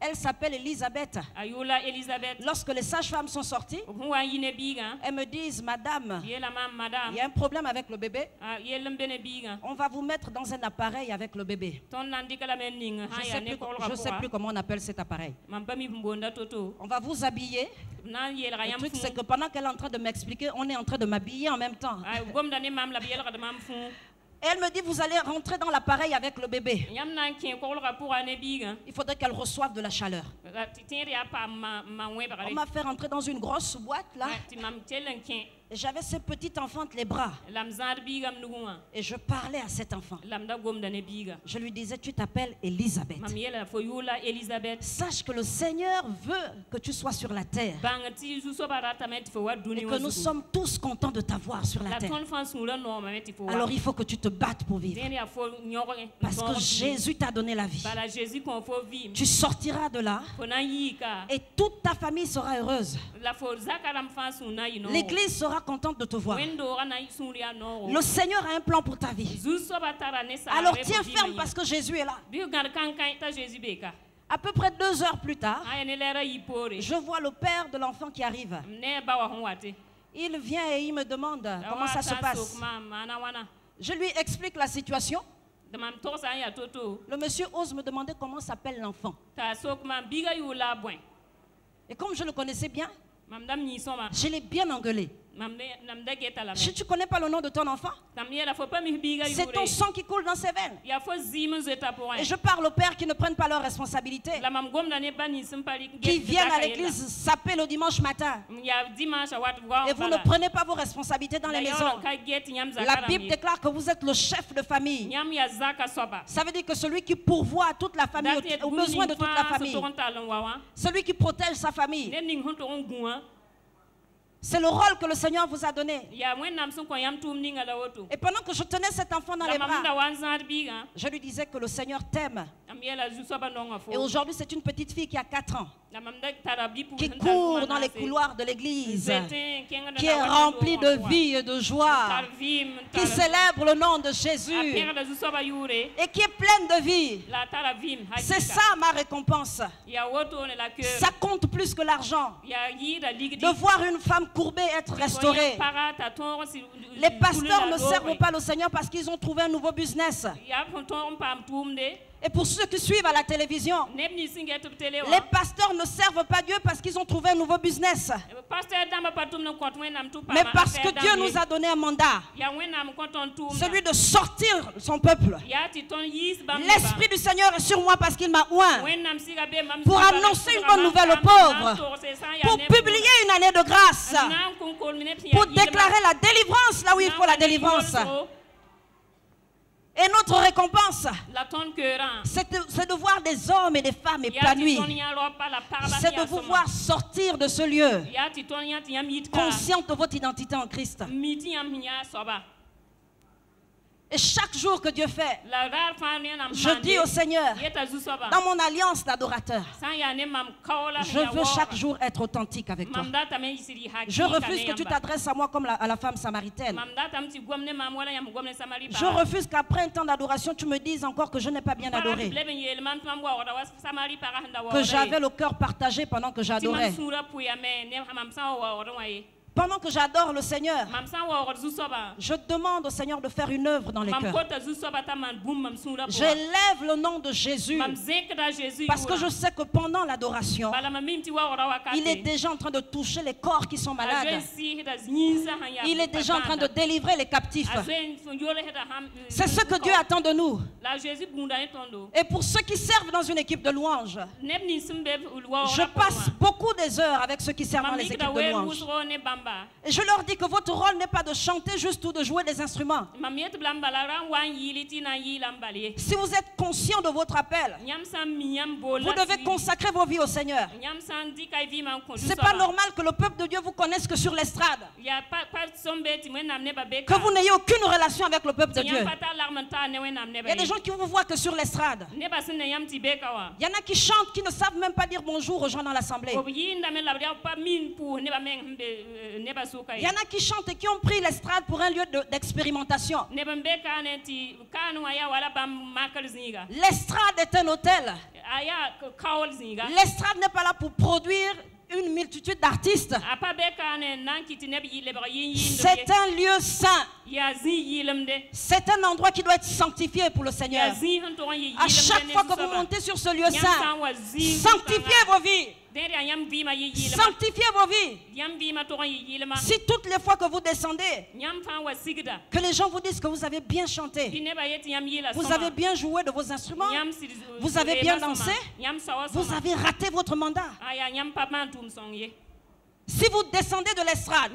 Elle s'appelle Elisabeth. Lorsque les sages-femmes sont sorties, elles me disent, Madame, il y a un problème avec le bébé. On va vous mettre dans un appareil avec le bébé. Je ne sais plus comment on appelle cet appareil. On va vous habiller. Le truc, c'est que pendant qu'elle est en train de m'expliquer, on est en train de m'habiller en même temps. Et elle me dit, vous allez rentrer dans l'appareil avec le bébé. Il faudrait qu'elle reçoive de la chaleur. On m'a fait rentrer dans une grosse boîte là. J'avais ce petit enfant entre les bras. Et je parlais à cet enfant. Je lui disais, tu t'appelles Elisabeth. Sache que le Seigneur veut que tu sois sur la terre. Et que nous sommes tous contents de t'avoir sur la terre. Alors il faut que tu te battes pour vivre. Parce que Jésus t'a donné la vie. Tu sortiras de là. Et toute ta famille sera heureuse. L'église sera contente de te voir. Le Seigneur a un plan pour ta vie. Alors tiens ferme parce que Jésus est là. À peu près 2 heures plus tard, je vois le père de l'enfant qui arrive. Il vient et il me demande comment ça se passe. Je lui explique la situation. Le monsieur ose me demander comment s'appelle l'enfant. Et comme je le connaissais bien, je l'ai bien engueulé. Si tu ne connais pas le nom de ton enfant, c'est ton sang qui coule dans ses veines. Et je parle aux pères qui ne prennent pas leurs responsabilités, qui viennent à l'église s'appeler le dimanche matin. Et vous ne prenez pas vos responsabilités dans les maisons. La Bible déclare que vous êtes le chef de famille. Ça veut dire que celui qui pourvoit à toute la famille, aux besoins de toute la famille, celui qui protège sa famille. C'est le rôle que le Seigneur vous a donné. Et pendant que je tenais cet enfant dans les bras, je lui disais que le Seigneur t'aime. Et aujourd'hui, c'est une petite fille qui a 4 ans, qui court dans les couloirs de l'église, qui est remplie de vie et de joie, qui célèbre le nom de Jésus et qui est pleine de vie. C'est ça ma récompense. Ça compte plus que l'argent. De voir une femme courbée être restaurée. Les pasteurs ne servent pas le Seigneur parce qu'ils ont trouvé un nouveau business. Et pour ceux qui suivent à la télévision, les pasteurs ne servent pas Dieu parce qu'ils ont trouvé un nouveau business, mais parce que Dieu nous a donné un mandat, celui de sortir son peuple. L'Esprit du Seigneur est sur moi parce qu'il m'a oint pour annoncer une bonne nouvelle aux pauvres, pour publier une année de grâce, pour déclarer la délivrance là où il faut la délivrance. Et notre récompense, c'est de voir des hommes et des femmes épanouis. C'est de vous voir sortir de ce lieu, conscient de votre identité en Christ. Et chaque jour que Dieu fait, je dis au Seigneur, dans mon alliance d'adorateur, je veux chaque jour être authentique avec toi. Je refuse que tu t'adresses à moi comme à la femme samaritaine. Je refuse qu'après un temps d'adoration, tu me dises encore que je n'ai pas bien adoré, que j'avais le cœur partagé pendant que j'adorais. Pendant que j'adore le Seigneur, je demande au Seigneur de faire une œuvre dans les cœurs. J'élève le nom de Jésus parce que je sais que pendant l'adoration, il est déjà en train de toucher les corps qui sont malades. Il est déjà en train de délivrer les captifs. C'est ce que Dieu attend de nous. Et pour ceux qui servent dans une équipe de louange, je passe beaucoup des heures avec ceux qui servent dans les équipes de louange. Et je leur dis que votre rôle n'est pas de chanter juste ou de jouer des instruments. Si vous êtes conscient de votre appel, vous devez consacrer vos vies au Seigneur. Ce n'est pas normal que le peuple de Dieu vous connaisse que sur l'estrade. Que vous n'ayez aucune relation avec le peuple de Dieu. Il y a des gens qui vous voient que sur l'estrade. Il y en a qui chantent, qui ne savent même pas dire bonjour aux gens dans l'assemblée. Il y en a qui chantent et qui ont pris l'estrade pour un lieu d'expérimentation. L'estrade est un hôtel. L'estrade n'est pas là pour produire une multitude d'artistes. C'est un lieu saint. C'est un endroit qui doit être sanctifié pour le Seigneur. À chaque fois que vous montez sur ce lieu saint, sanctifiez vos vies. Sanctifiez vos vies. Si toutes les fois que vous descendez, que les gens vous disent que vous avez bien chanté, vous avez bien joué de vos instruments, vous avez bien dansé, vous avez raté votre mandat. Si vous descendez de l'estrade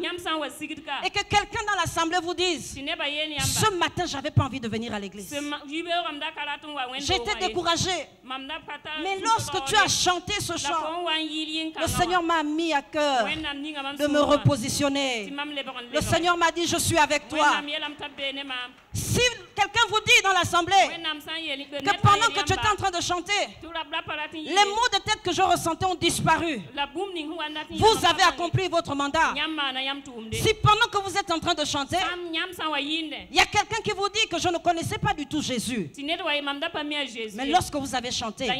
et que quelqu'un dans l'assemblée vous dise ce matin j'avais pas envie de venir à l'église, j'étais découragé, mais lorsque tu as chanté ce chant, le Seigneur m'a mis à cœur de me repositionner. Le Seigneur m'a dit je suis avec toi. Si quelqu'un vous dit dans l'assemblée que pendant que tu étais en train de chanter, les maux de tête que je ressentais ont disparu, vous avez accompli votre mandat. Si pendant que vous êtes en train de chanter, il y a quelqu'un qui vous dit que je ne connaissais pas du tout Jésus, mais lorsque vous avez chanté,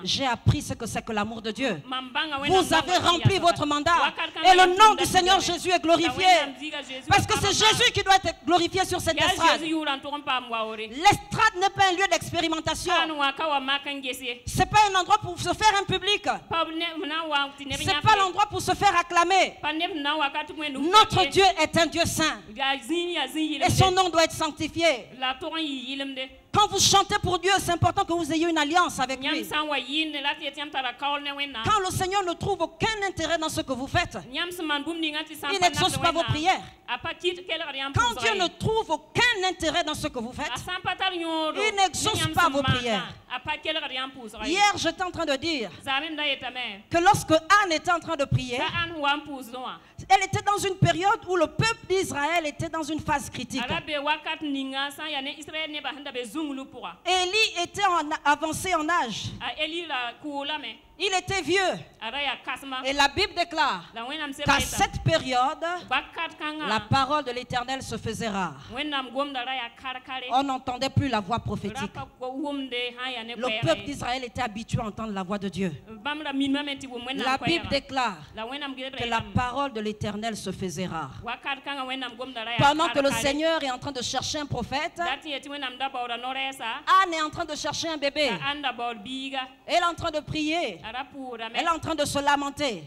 j'ai appris ce que c'est que l'amour de Dieu. Vous avez rempli votre mandat et le nom du Seigneur Jésus est glorifié, parce que c'est Jésus qui doit être glorifié sur cette estrade. L'estrade n'est pas un lieu d'expérimentation. Ce n'est pas un endroit pour se faire un public. Ce n'est pas l'endroit pour se faire acclamer. Notre Dieu est un Dieu saint et son nom doit être sanctifié. Quand vous chantez pour Dieu, c'est important que vous ayez une alliance avec lui. Quand le Seigneur ne trouve aucun intérêt dans ce que vous faites, il n'exauce pas vos prières. Quand Dieu ne trouve aucun intérêt dans ce que vous faites, il n'exauce pas vos prières. Hier, j'étais en train de dire que lorsque Anne était en train de prier, elle était dans une période où le peuple d'Israël était dans une phase critique. Élie était avancé en âge. Il était vieux. Et la Bible déclare qu'à cette période, la parole de l'Éternel se faisait rare. On n'entendait plus la voix prophétique. Le peuple d'Israël était habitué à entendre la voix de Dieu. La Bible déclare que la parole de l'Éternel se faisait rare. Pendant que le Seigneur est en train de chercher un prophète, Anne est en train de chercher un bébé. Elle est en train de prier. Elle est en train de se lamenter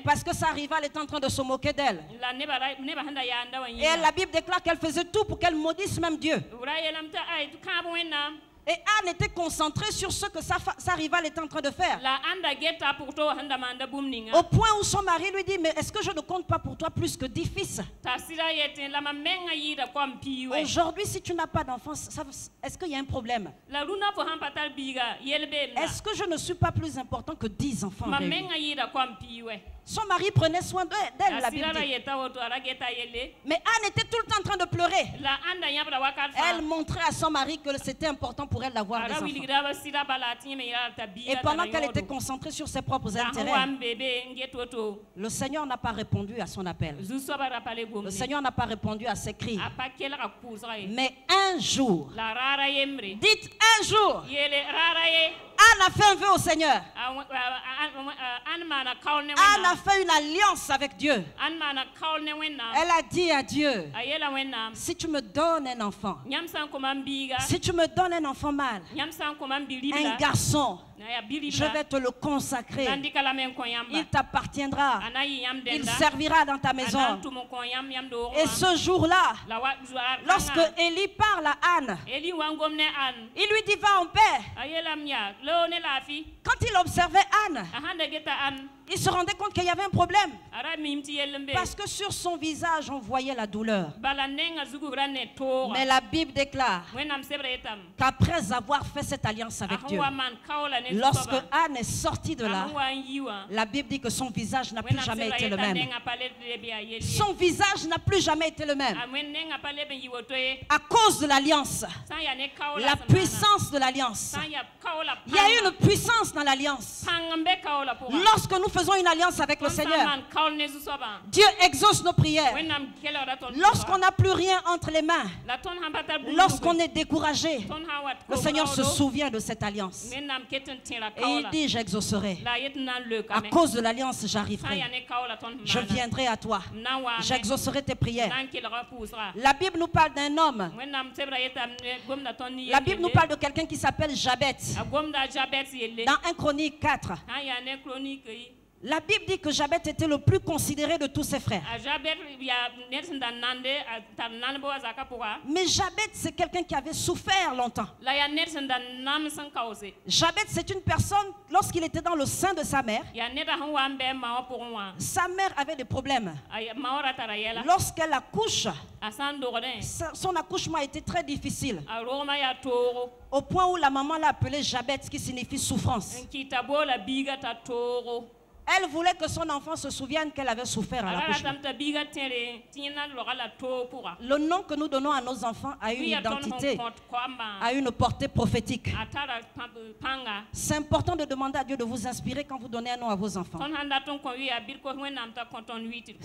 parce que sa rivale est en train de se moquer d'elle. Et la Bible déclare qu'elle faisait tout pour qu'elle maudisse même Dieu. Et Anne était concentrée sur ce que sa rivale était en train de faire. Au point où son mari lui dit, mais est-ce que je ne compte pas pour toi plus que 10 fils? Aujourd'hui, si tu n'as pas d'enfants, est-ce qu'il y a un problème? Est-ce que je ne suis pas plus important que 10 enfants réunis? Son mari prenait soin d'elle, la Bible dit. Mais Anne était tout le temps en train de pleurer. Elle montrait à son mari que c'était important pour elle d'avoir des enfants. Et pendant qu'elle était concentrée sur ses propres intérêts, le Seigneur n'a pas répondu à son appel. Le Seigneur n'a pas répondu à ses cris. Mais un jour, dites un jour, Anne a fait un vœu au Seigneur. Anne a fait une alliance avec Dieu. Elle a dit à Dieu, si tu me donnes un enfant, si tu me donnes un enfant mâle, un garçon, je vais te le consacrer. Il t'appartiendra. Il servira dans ta maison. Et ce jour-là, lorsque Élie parle à Anne, il lui dit, va en paix. Quand il observait Anne, il se rendait compte qu'il y avait un problème. Parce que sur son visage, on voyait la douleur. Mais la Bible déclare qu'après avoir fait cette alliance avec Dieu, lorsque Anne est sortie de là, la Bible dit que son visage n'a plus jamais été le même. Son visage n'a plus jamais été le même. À cause de l'alliance, la puissance de l'alliance. Il y a une puissance dans l'alliance. Lorsque nous faisons une alliance avec le Seigneur, Dieu exauce nos prières. Lorsqu'on n'a plus rien entre les mains, lorsqu'on est découragé, le Seigneur se souvient de cette alliance. Et il dit, j'exaucerai. À cause de l'alliance, j'arriverai. Je viendrai à toi. J'exaucerai tes prières. La Bible nous parle d'un homme. La Bible nous parle de quelqu'un qui s'appelle Jabet. Dans 1 Chronique 4. La Bible dit que Jabet était le plus considéré de tous ses frères. Mais Jabet, c'est quelqu'un qui avait souffert longtemps. Jabet, c'est une personne, lorsqu'il était dans le sein de sa mère avait des problèmes. Lorsqu'elle accouche, son accouchement a été très difficile. Au point où la maman l'a appelé Jabet, qui signifie souffrance. Elle voulait que son enfant se souvienne qu'elle avait souffert à l'accouchement. Le nom que nous donnons à nos enfants a une identité, a une portée prophétique. C'est important de demander à Dieu de vous inspirer quand vous donnez un nom à vos enfants.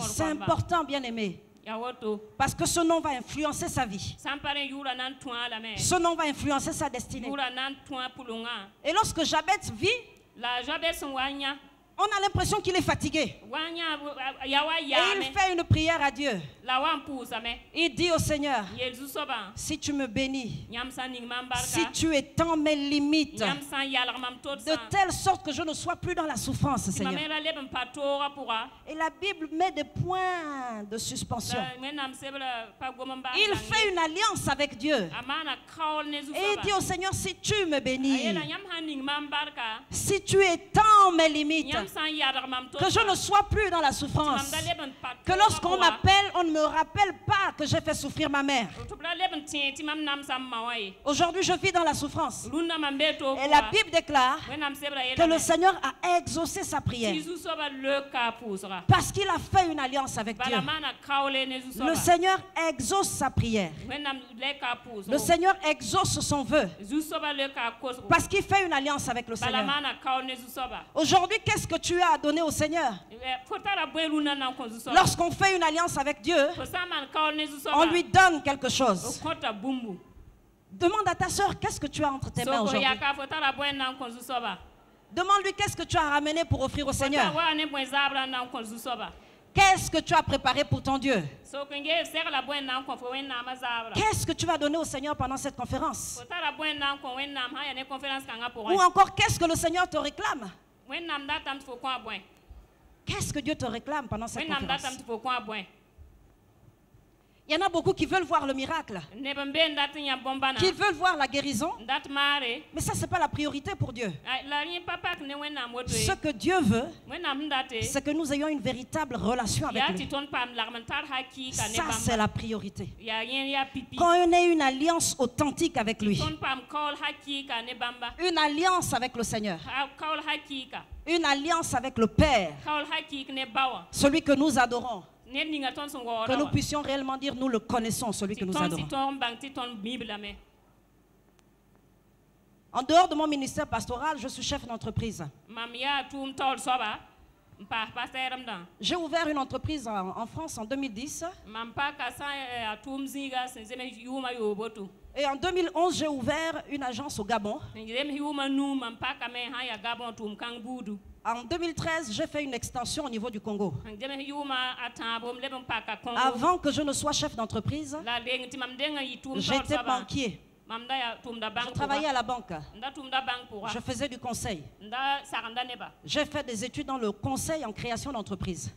C'est important, bien aimé. Parce que ce nom va influencer sa vie. Ce nom va influencer sa destinée. Et lorsque Jabet vit, on a l'impression qu'il est fatigué. Et il fait une prière à Dieu. Il dit au Seigneur, si tu me bénis, si tu étends mes limites, de telle sorte que je ne sois plus dans la souffrance, Seigneur. Et la Bible met des points de suspension. Il fait une alliance avec Dieu. Et il dit au Seigneur, si tu me bénis, si tu étends mes limites, que je ne sois plus dans la souffrance, que lorsqu'on m'appelle, on ne me rappelle pas que j'ai fait souffrir ma mère. Aujourd'hui, je vis dans la souffrance. Et la Bible déclare que le Seigneur a exaucé sa prière parce qu'il a fait une alliance avec Dieu. Le Seigneur exauce sa prière. Le Seigneur exauce son vœu parce qu'il fait une alliance avec le Seigneur. Aujourd'hui, qu'est-ce que tu as donné au Seigneur? Lorsqu'on fait une alliance avec Dieu, on lui donne quelque chose. Demande à ta soeur, qu'est-ce que tu as entre tes mains aujourd'hui? Demande-lui, qu'est-ce que tu as ramené pour offrir au Seigneur? Qu'est-ce que tu as préparé pour ton Dieu? Qu'est-ce que tu vas donner au Seigneur pendant cette conférence? Ou encore, qu'est-ce que le Seigneur te réclame? Qu'est-ce que Dieu te réclame pendant cette conférence? Il y en a beaucoup qui veulent voir le miracle, qui veulent voir la guérison, mais ça, ce n'est pas la priorité pour Dieu. Ce que Dieu veut, c'est que nous ayons une véritable relation avec lui. Ça, c'est la priorité. Quand on ait une alliance authentique avec lui, une alliance avec le Seigneur, une alliance avec le Père, celui que nous adorons, que nous puissions réellement dire nous le connaissons, celui que nous adorons. En dehors de mon ministère pastoral, je suis chef d'entreprise. J'ai ouvert une entreprise en France en 2010. Et en 2011, j'ai ouvert une agence au Gabon. En 2013, j'ai fait une extension au niveau du Congo. Avant que je ne sois chef d'entreprise, j'étais banquier. Je travaillais à la banque. Je faisais du conseil. J'ai fait des études dans le conseil en création d'entreprise.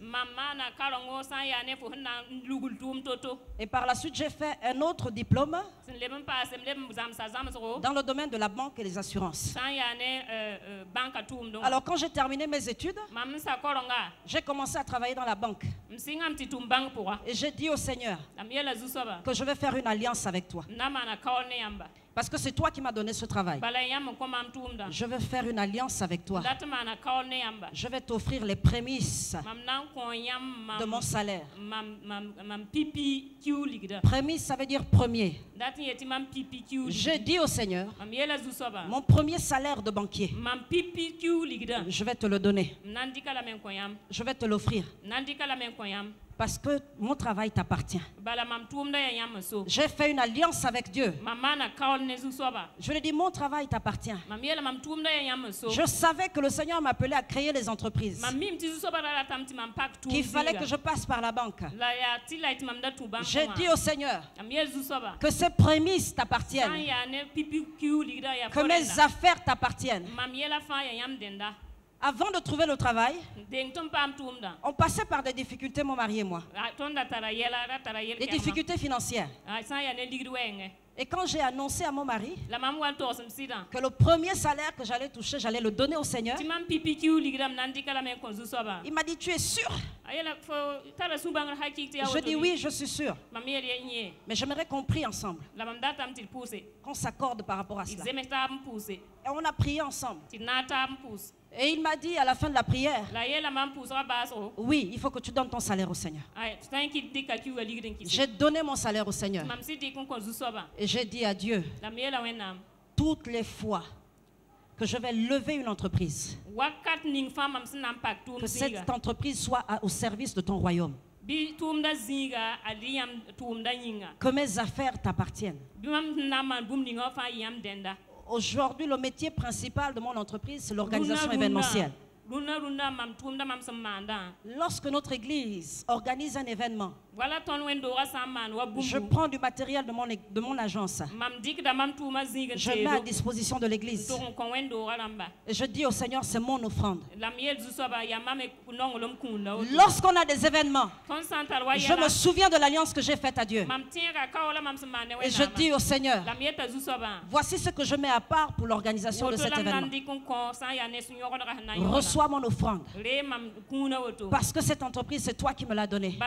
Et par la suite, j'ai fait un autre diplôme dans le domaine de la banque et les assurances. Alors quand j'ai terminé mes études, j'ai commencé à travailler dans la banque. Et j'ai dit au Seigneur que je vais faire une alliance avec toi. Parce que c'est toi qui m'as donné ce travail. Je vais faire une alliance avec toi. Je vais t'offrir les prémices de mon salaire. Prémices, ça veut dire premier. J'ai dit au Seigneur, mon premier salaire de banquier, je vais te le donner. Je vais te l'offrir. Parce que mon travail t'appartient. J'ai fait une alliance avec Dieu. Je lui ai dit, mon travail t'appartient. Je savais que le Seigneur m'appelait à créer les entreprises. Qu'il fallait que je passe par la banque. J'ai dit au Seigneur que ces prémices t'appartiennent. Que mes affaires t'appartiennent. Avant de trouver le travail, on passait par des difficultés, mon mari et moi. Des difficultés financières. Et quand j'ai annoncé à mon mari que le premier salaire que j'allais toucher, j'allais le donner au Seigneur, il m'a dit, tu es sûr? Je dis oui, je suis sûr. Mais j'aimerais qu'on prie ensemble, qu'on s'accorde par rapport à cela. Et on a prié ensemble. Et il m'a dit à la fin de la prière, oui, il faut que tu donnes ton salaire au Seigneur. J'ai donné mon salaire au Seigneur. Et j'ai dit à Dieu, toutes les fois que je vais lever une entreprise, que cette entreprise soit au service de ton royaume. Que mes affaires t'appartiennent. Aujourd'hui, le métier principal de mon entreprise, c'est l'organisation événementielle. Lorsque notre église organise un événement, je prends du matériel de mon agence. Je mets à disposition de l'église. Et je dis au Seigneur, c'est mon offrande. Lorsqu'on a des événements, je me souviens de l'alliance que j'ai faite à Dieu. Et je dis au Seigneur, voici ce que je mets à part pour l'organisation de cet événement. Reçois mon offrande. Parce que cette entreprise, c'est toi qui me l'as donnée.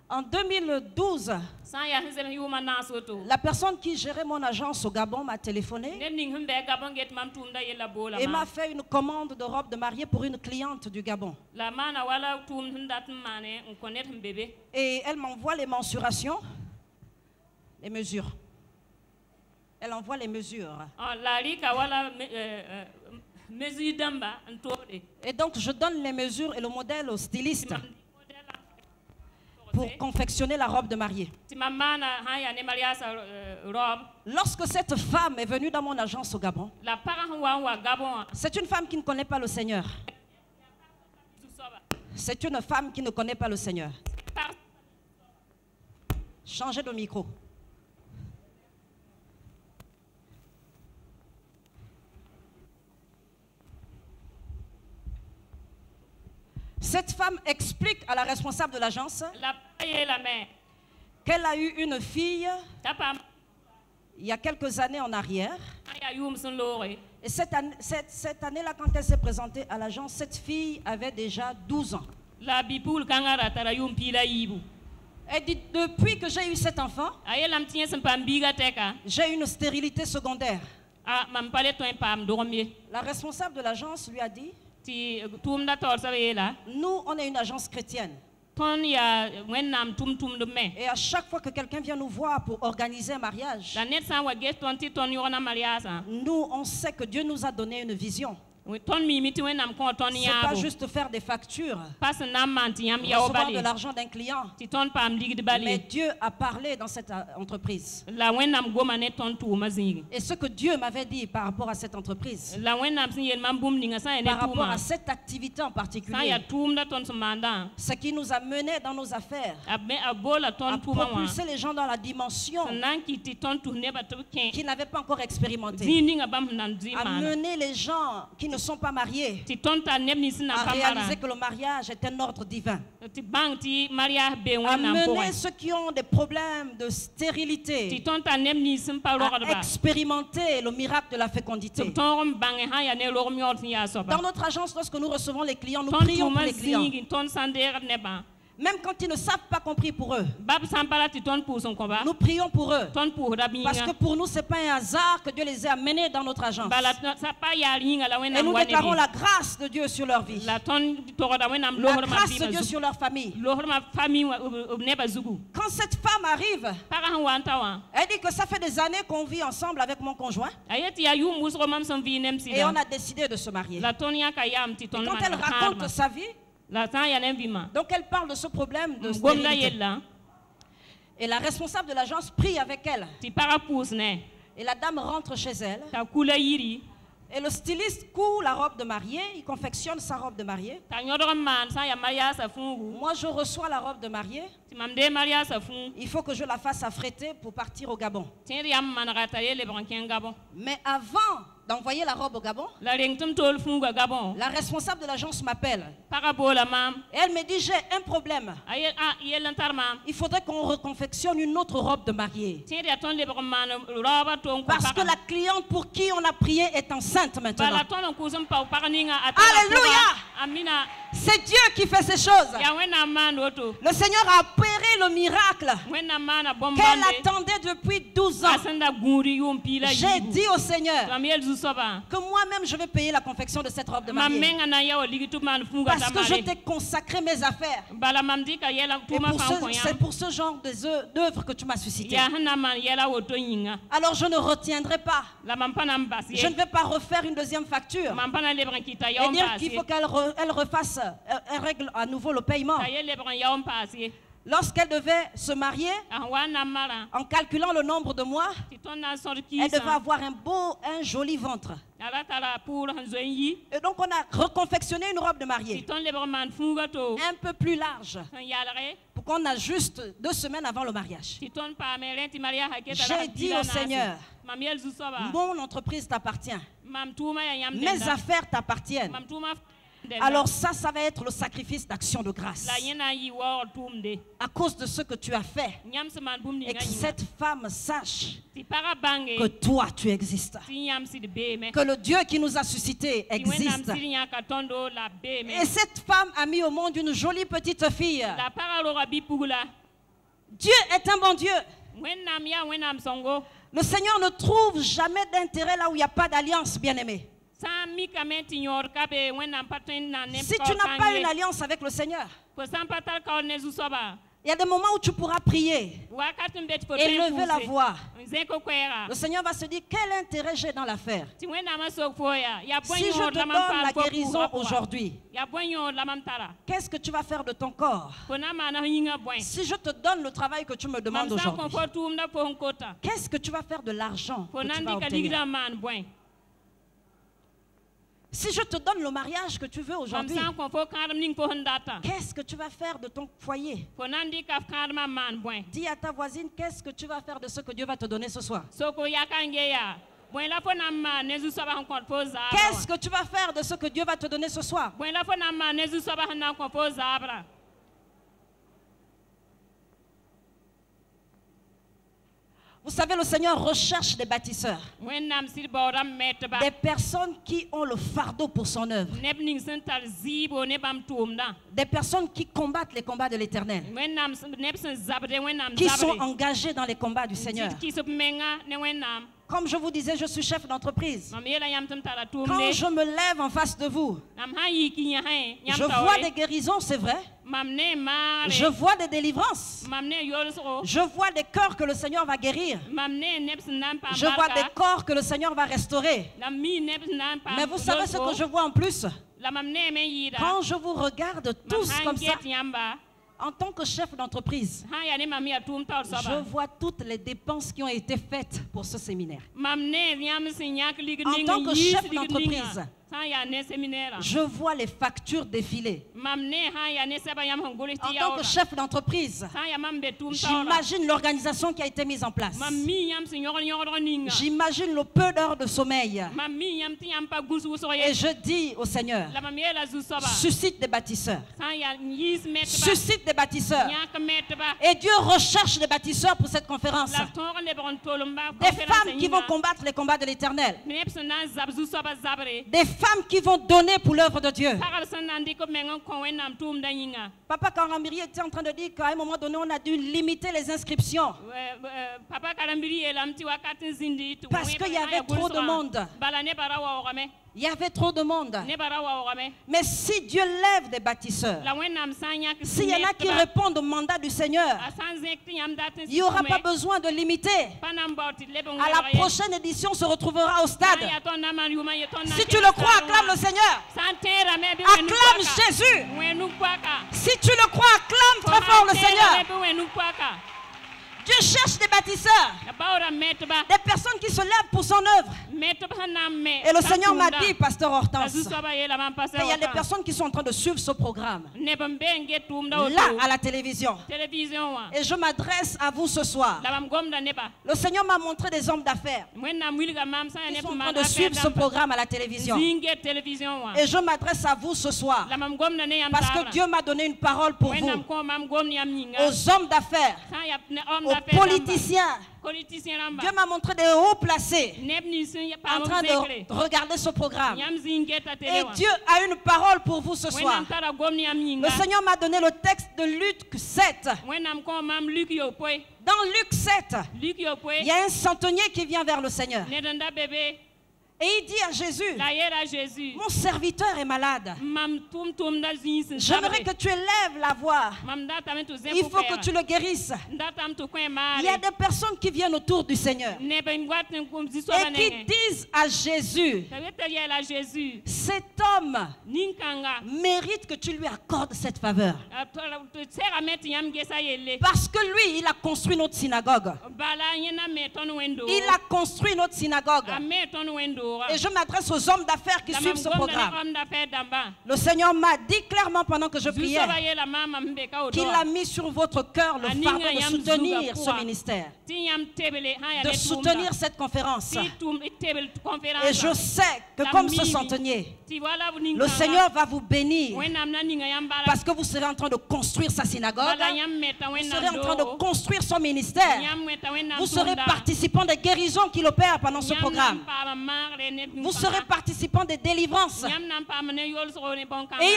En 2012, la personne qui gérait mon agence au Gabon m'a téléphoné et m'a fait une commande de robe de mariée pour une cliente du Gabon. Et elle m'envoie les mensurations, les mesures. Elle envoie les mesures. Et donc je donne les mesures et le modèle au styliste pour confectionner la robe de mariée. Lorsque cette femme est venue dans mon agence au Gabon, c'est une femme qui ne connaît pas le Seigneur. C'est une femme qui ne connaît pas le Seigneur. Changez de micro. Cette femme explique à la responsable de l'agence qu'elle a eu une fille il y a quelques années en arrière. Et cette année-là, quand elle s'est présentée à l'agence, cette fille avait déjà 12 ans. Elle dit, depuis que j'ai eu cet enfant, j'ai une stérilité secondaire. La responsable de l'agence lui a dit, nous, on est une agence chrétienne. Et à chaque fois que quelqu'un vient nous voir pour organiser un mariage, nous, on sait que Dieu nous a donné une vision. C'est pas juste faire des factures, recevoir de l'argent d'un client. Mais Dieu a parlé dans cette entreprise. Et ce que Dieu m'avait dit par rapport à cette entreprise, par rapport à cette activité en particulier, ce qui nous a menés dans nos affaires, à propulser les gens dans la dimension qui n'avaient pas encore expérimenté, à mener les gens qui ne sont pas mariés à réaliser que le mariage est un ordre divin, à mener ceux qui ont des problèmes de stérilité à expérimenter le miracle de la fécondité. Dans notre agence, lorsque nous recevons les clients, nous prions pour les clients. Même quand ils ne savent pas qu'on prie pour eux, nous prions pour eux. Parce que pour nous, ce n'est pas un hasard que Dieu les ait amenés dans notre agence. Et nous déclarons la grâce de Dieu sur leur vie, la grâce de Dieu sur leur famille. Quand cette femme arrive, elle dit que ça fait des années qu'on vit ensemble avec mon conjoint et on a décidé de se marier. Et quand elle raconte sa vie, donc elle parle de ce problème de stérilité. Et la responsable de l'agence prie avec elle. Et la dame rentre chez elle. Et le styliste coud la robe de mariée, il confectionne sa robe de mariée. Moi je reçois la robe de mariée. Il faut que je la fasse affréter pour partir au Gabon. Mais avant d'envoyer la robe au Gabon, la responsable de l'agence m'appelle. Et elle me dit, j'ai un problème. Il faudrait qu'on reconfectionne une autre robe de mariée. Parce que la cliente pour qui on a prié est enceinte maintenant. Alléluia! C'est Dieu qui fait ces choses. Le Seigneur a opéré le miracle qu'elle attendait depuis 12 ans. J'ai dit au Seigneur que moi-même je vais payer la confection de cette robe de mariée. Parce que je t'ai consacré mes affaires. Et c'est pour ce genre d'œuvres que tu m'as suscité. Alors je ne retiendrai pas. Je ne vais pas refaire une deuxième facture et dire qu'il faut qu'elle refasse, elle règle à nouveau le paiement. Lorsqu'elle devait se marier, en calculant le nombre de mois, elle devait avoir un joli ventre. Et donc on a reconfectionné une robe de mariée un peu plus large pour qu'on ajuste 2 semaines avant le mariage. J'ai dit au Seigneur, mon entreprise t'appartient, mes affaires t'appartiennent. Alors ça va être le sacrifice d'action de grâce. À cause de ce que tu as fait. Et que cette femme sache que toi tu existes. Que le Dieu qui nous a suscités existe. Et cette femme a mis au monde une jolie petite fille. Dieu est un bon Dieu. Le Seigneur ne trouve jamais d'intérêt là où il n'y a pas d'alliance, bien-aimé. Si tu n'as pas une alliance avec le Seigneur, il y a des moments où tu pourras prier et lever la voix. Le Seigneur va se dire, quel intérêt j'ai dans l'affaire? Si je te donne la guérison aujourd'hui, qu'est-ce que tu vas faire de ton corps? Si je te donne le travail que tu me demandes aujourd'hui, qu'est-ce que tu vas faire de l'argent que tu vas obtenir? Si je te donne le mariage que tu veux aujourd'hui, qu'est-ce que tu vas faire de ton foyer? Dis à ta voisine, qu'est-ce que tu vas faire de ce que Dieu va te donner ce soir? Qu'est-ce que tu vas faire de ce que Dieu va te donner ce soir? Vous savez, le Seigneur recherche des bâtisseurs. Des personnes qui ont le fardeau pour son œuvre. Des personnes qui combattent les combats de l'Éternel. Qui sont engagées dans les combats du Seigneur. Comme je vous disais, je suis chef d'entreprise. Quand je me lève en face de vous, je vois des guérisons, c'est vrai. Je vois des délivrances. Je vois des cœurs que le Seigneur va guérir. Je vois des corps que le Seigneur va restaurer. Mais vous savez ce que je vois en plus? Quand je vous regarde tous comme ça, en tant que chef d'entreprise, je vois toutes les dépenses qui ont été faites pour ce séminaire. En tant que chef d'entreprise, je vois les factures défiler. En tant que chef d'entreprise, j'imagine l'organisation qui a été mise en place. J'imagine le peu d'heures de sommeil. Et je dis au Seigneur, suscite des bâtisseurs. Suscite des bâtisseurs. Et Dieu recherche des bâtisseurs pour cette conférence. Des femmes qui vont combattre les combats de l'Éternel. Des femmes qui vont donner pour l'œuvre de Dieu. Papa Karambiri était en train de dire qu'à un moment donné, on a dû limiter les inscriptions. Parce qu'il y avait trop de monde. Il y avait trop de monde. Mais si Dieu lève des bâtisseurs, s'il y en a qui répondent au mandat du Seigneur, il n'y aura pas besoin de limiter. À la prochaine édition, on se retrouvera au stade. Si tu le crois, acclame le Seigneur. Acclame Jésus. Si tu le crois, acclame très fort le Seigneur. Dieu cherche des bâtisseurs, des personnes qui se lèvent pour son œuvre. Et le Seigneur m'a dit, Pasteur Hortense, qu'il y a des personnes qui sont en train de suivre ce programme, là, à la télévision. Et je m'adresse à vous ce soir. Le Seigneur m'a montré des hommes d'affaires qui sont en train de suivre ce programme à la télévision. Et je m'adresse à vous ce soir, parce que Dieu m'a donné une parole pour vous, aux hommes d'affaires, aux politiciens. Dieu m'a montré des hauts placés en train de regarder ce programme. Et Dieu a une parole pour vous ce soir. Le Seigneur m'a donné le texte de Luc 7. Dans Luc 7, il y a un centenier qui vient vers le Seigneur. Et il dit à Jésus, mon serviteur est malade. J'aimerais que tu élèves la voix. Il faut que tu le guérisses. Il y a des personnes qui viennent autour du Seigneur et qui disent à Jésus, cet homme mérite que tu lui accordes cette faveur. Parce que lui, il a construit notre synagogue. Il a construit notre synagogue. Et je m'adresse aux hommes d'affaires qui suivent ce programme. Le Seigneur m'a dit clairement pendant que je priais qu'il a mis sur votre cœur le fardeau de soutenir ce ministère, de soutenir cette conférence. Et je sais que comme ce centenier, le Seigneur va vous bénir parce que vous serez en train de construire sa synagogue, vous serez en train de construire son ministère, vous serez participant des guérisons qu'il opère pendant ce programme. Vous serez participant des délivrances. Et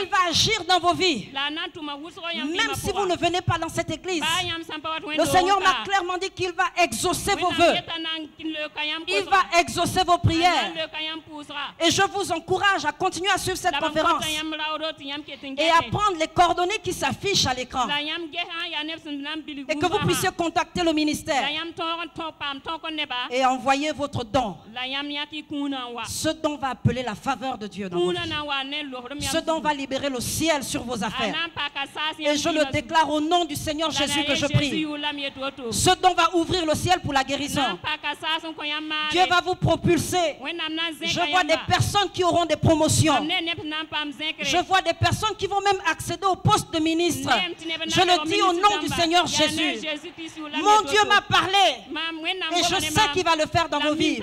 il va agir dans vos vies. Même si vous ne venez pas dans cette église, le Seigneur m'a clairement dit qu'il va exaucer vos vœux. Il va exaucer vos prières. Et je vous encourage à continuer à suivre cette conférence et à prendre les coordonnées qui s'affichent à l'écran. Et que vous puissiez contacter le ministère et envoyer votre don. Ce don va appeler la faveur de Dieu dans vos vies. Ce don va libérer le ciel sur vos affaires. Et je le déclare au nom du Seigneur Jésus que je prie. Ce don va ouvrir le ciel pour la guérison. Dieu va vous propulser. Je vois des personnes qui auront des promotions. Je vois des personnes qui vont même accéder au poste de ministre. Je le dis au nom du Seigneur Jésus. Mon Dieu m'a parlé et je sais qu'il va le faire dans vos vies.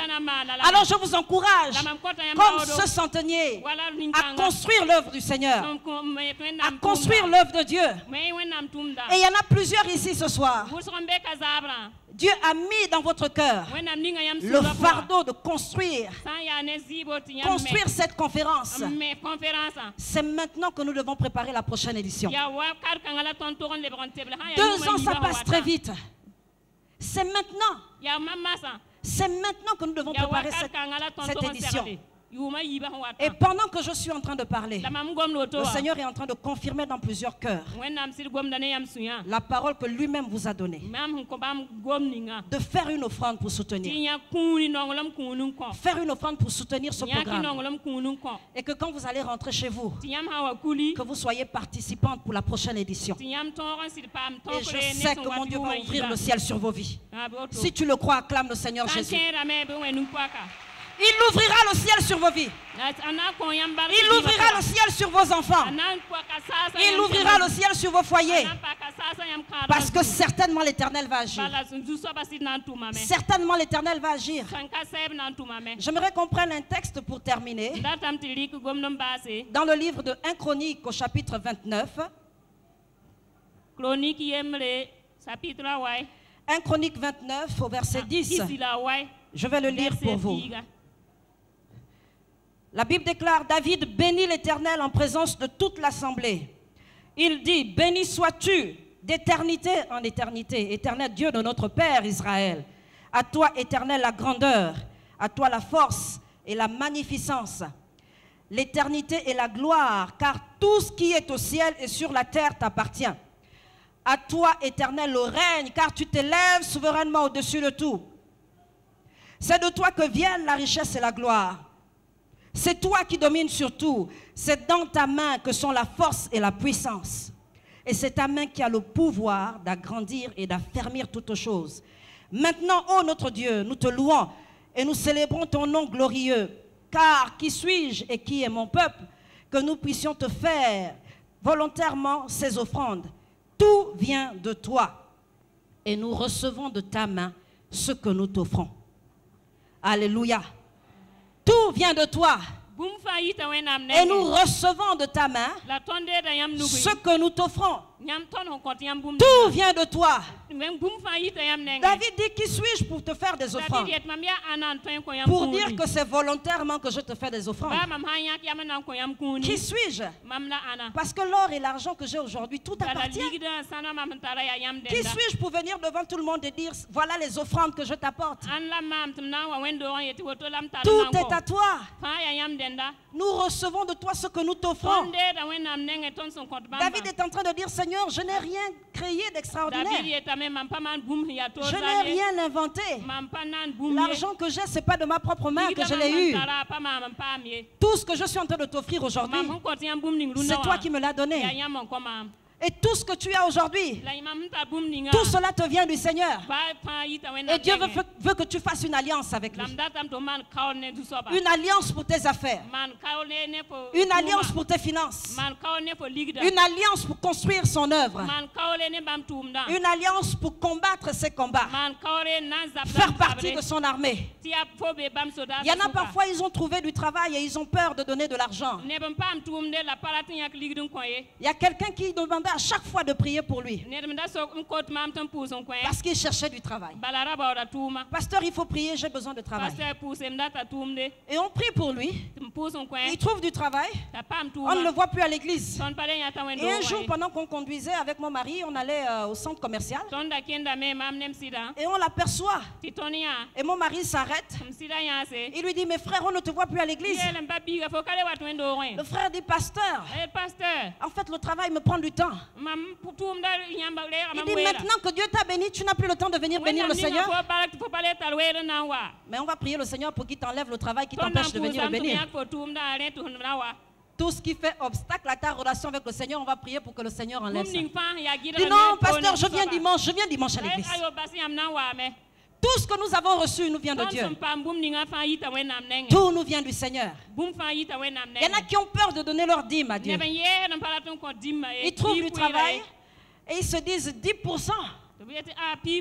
Alors je vous encourage, comme ce centenier, à construire l'œuvre du Seigneur, à construire l'œuvre de Dieu. Et il y en a plusieurs ici ce soir. Dieu a mis dans votre cœur le fardeau de construire cette conférence. C'est maintenant que nous devons préparer la prochaine édition. 2 ans, ça passe très vite. C'est maintenant. C'est maintenant que nous devons préparer cette édition. Et pendant que je suis en train de parler, le Seigneur est en train de confirmer dans plusieurs cœurs la parole que lui-même vous a donnée, de faire une offrande pour soutenir. Faire une offrande pour soutenir ce programme. Et que quand vous allez rentrer chez vous, que vous soyez participante pour la prochaine édition. Et je sais que mon Dieu va ouvrir le ciel sur vos vies. Si tu le crois, acclame le Seigneur Jésus. Il ouvrira le ciel sur vos vies. Il ouvrira le ciel sur vos enfants. Il ouvrira le ciel sur vos foyers. Parce que certainement l'Éternel va agir. Certainement l'Éternel va agir. J'aimerais qu'on prenne un texte pour terminer. Dans le livre de 1 Chronique au chapitre 29. 1 Chronique 29 au verset 10. Je vais le lire pour vous. La Bible déclare, David bénit l'Éternel en présence de toute l'assemblée. Il dit, béni sois-tu d'éternité en éternité, Éternel Dieu de notre Père Israël. À toi, Éternel, la grandeur, à toi la force et la magnificence, l'éternité et la gloire, car tout ce qui est au ciel et sur la terre t'appartient. À toi, Éternel, le règne, car tu t'élèves souverainement au-dessus de tout. C'est de toi que viennent la richesse et la gloire. C'est toi qui domines sur tout. C'est dans ta main que sont la force et la puissance. Et c'est ta main qui a le pouvoir d'agrandir et d'affermir toutes choses. Maintenant, ô notre Dieu, nous te louons et nous célébrons ton nom glorieux. Car qui suis-je et qui est mon peuple que nous puissions te faire volontairement ces offrandes? Tout vient de toi et nous recevons de ta main ce que nous t'offrons. Alléluia. Tout vient de toi. Et nous recevons de ta main ce que nous t'offrons. Tout vient de toi. David dit, qui suis-je pour te faire des offrandes? Pour dire que c'est volontairement que je te fais des offrandes. Qui suis-je? Parce que l'or et l'argent que j'ai aujourd'hui, tout appartient. Qui suis-je pour venir devant tout le monde et dire, voilà les offrandes que je t'apporte? Tout est à toi. Nous recevons de toi ce que nous t'offrons. David est en train de dire, Seigneur, je n'ai rien créé d'extraordinaire. Je n'ai rien inventé. L'argent que j'ai, ce n'est pas de ma propre main que je l'ai eu. Tout ce que je suis en train de t'offrir aujourd'hui, c'est toi qui me l'as donné. Et tout ce que tu as aujourd'hui, tout cela te vient du Seigneur. Et Dieu veut que tu fasses une alliance avec lui. Une alliance pour tes affaires. Une alliance pour tes finances. Une alliance pour construire son œuvre. Une alliance pour combattre ses combats. Faire partie de son armée. Il y en a parfois, ils ont trouvé du travail et ils ont peur de donner de l'argent. Il y a quelqu'un qui demande à chaque fois de prier pour lui parce qu'il cherchait du travail. Pasteur, il faut prier, j'ai besoin de travail. Et on prie pour lui. Il trouve du travail. On ne le voit plus à l'église. Et un jour, pendant qu'on conduisait avec mon mari, on allait au centre commercial et on l'aperçoit. Et mon mari s'arrête. Il lui dit, mes frères, on ne te voit plus à l'église. Le frère dit, pasteur, en fait le travail me prend du temps. Il dit, maintenant que Dieu t'a béni, tu n'as plus le temps de venir bénir le Seigneur. Mais on va prier le Seigneur pour qu'il t'enlève le travail qui t'empêche de venir le bénir. Tout ce qui fait obstacle à ta relation avec le Seigneur, on va prier pour que le Seigneur enlève ça. Dis non, pasteur, je viens dimanche à l'église. Tout ce que nous avons reçu nous vient de Dieu. Tout nous vient du Seigneur. Il y en a qui ont peur de donner leur dîme à Dieu. Ils trouvent du travail et ils se disent 10%.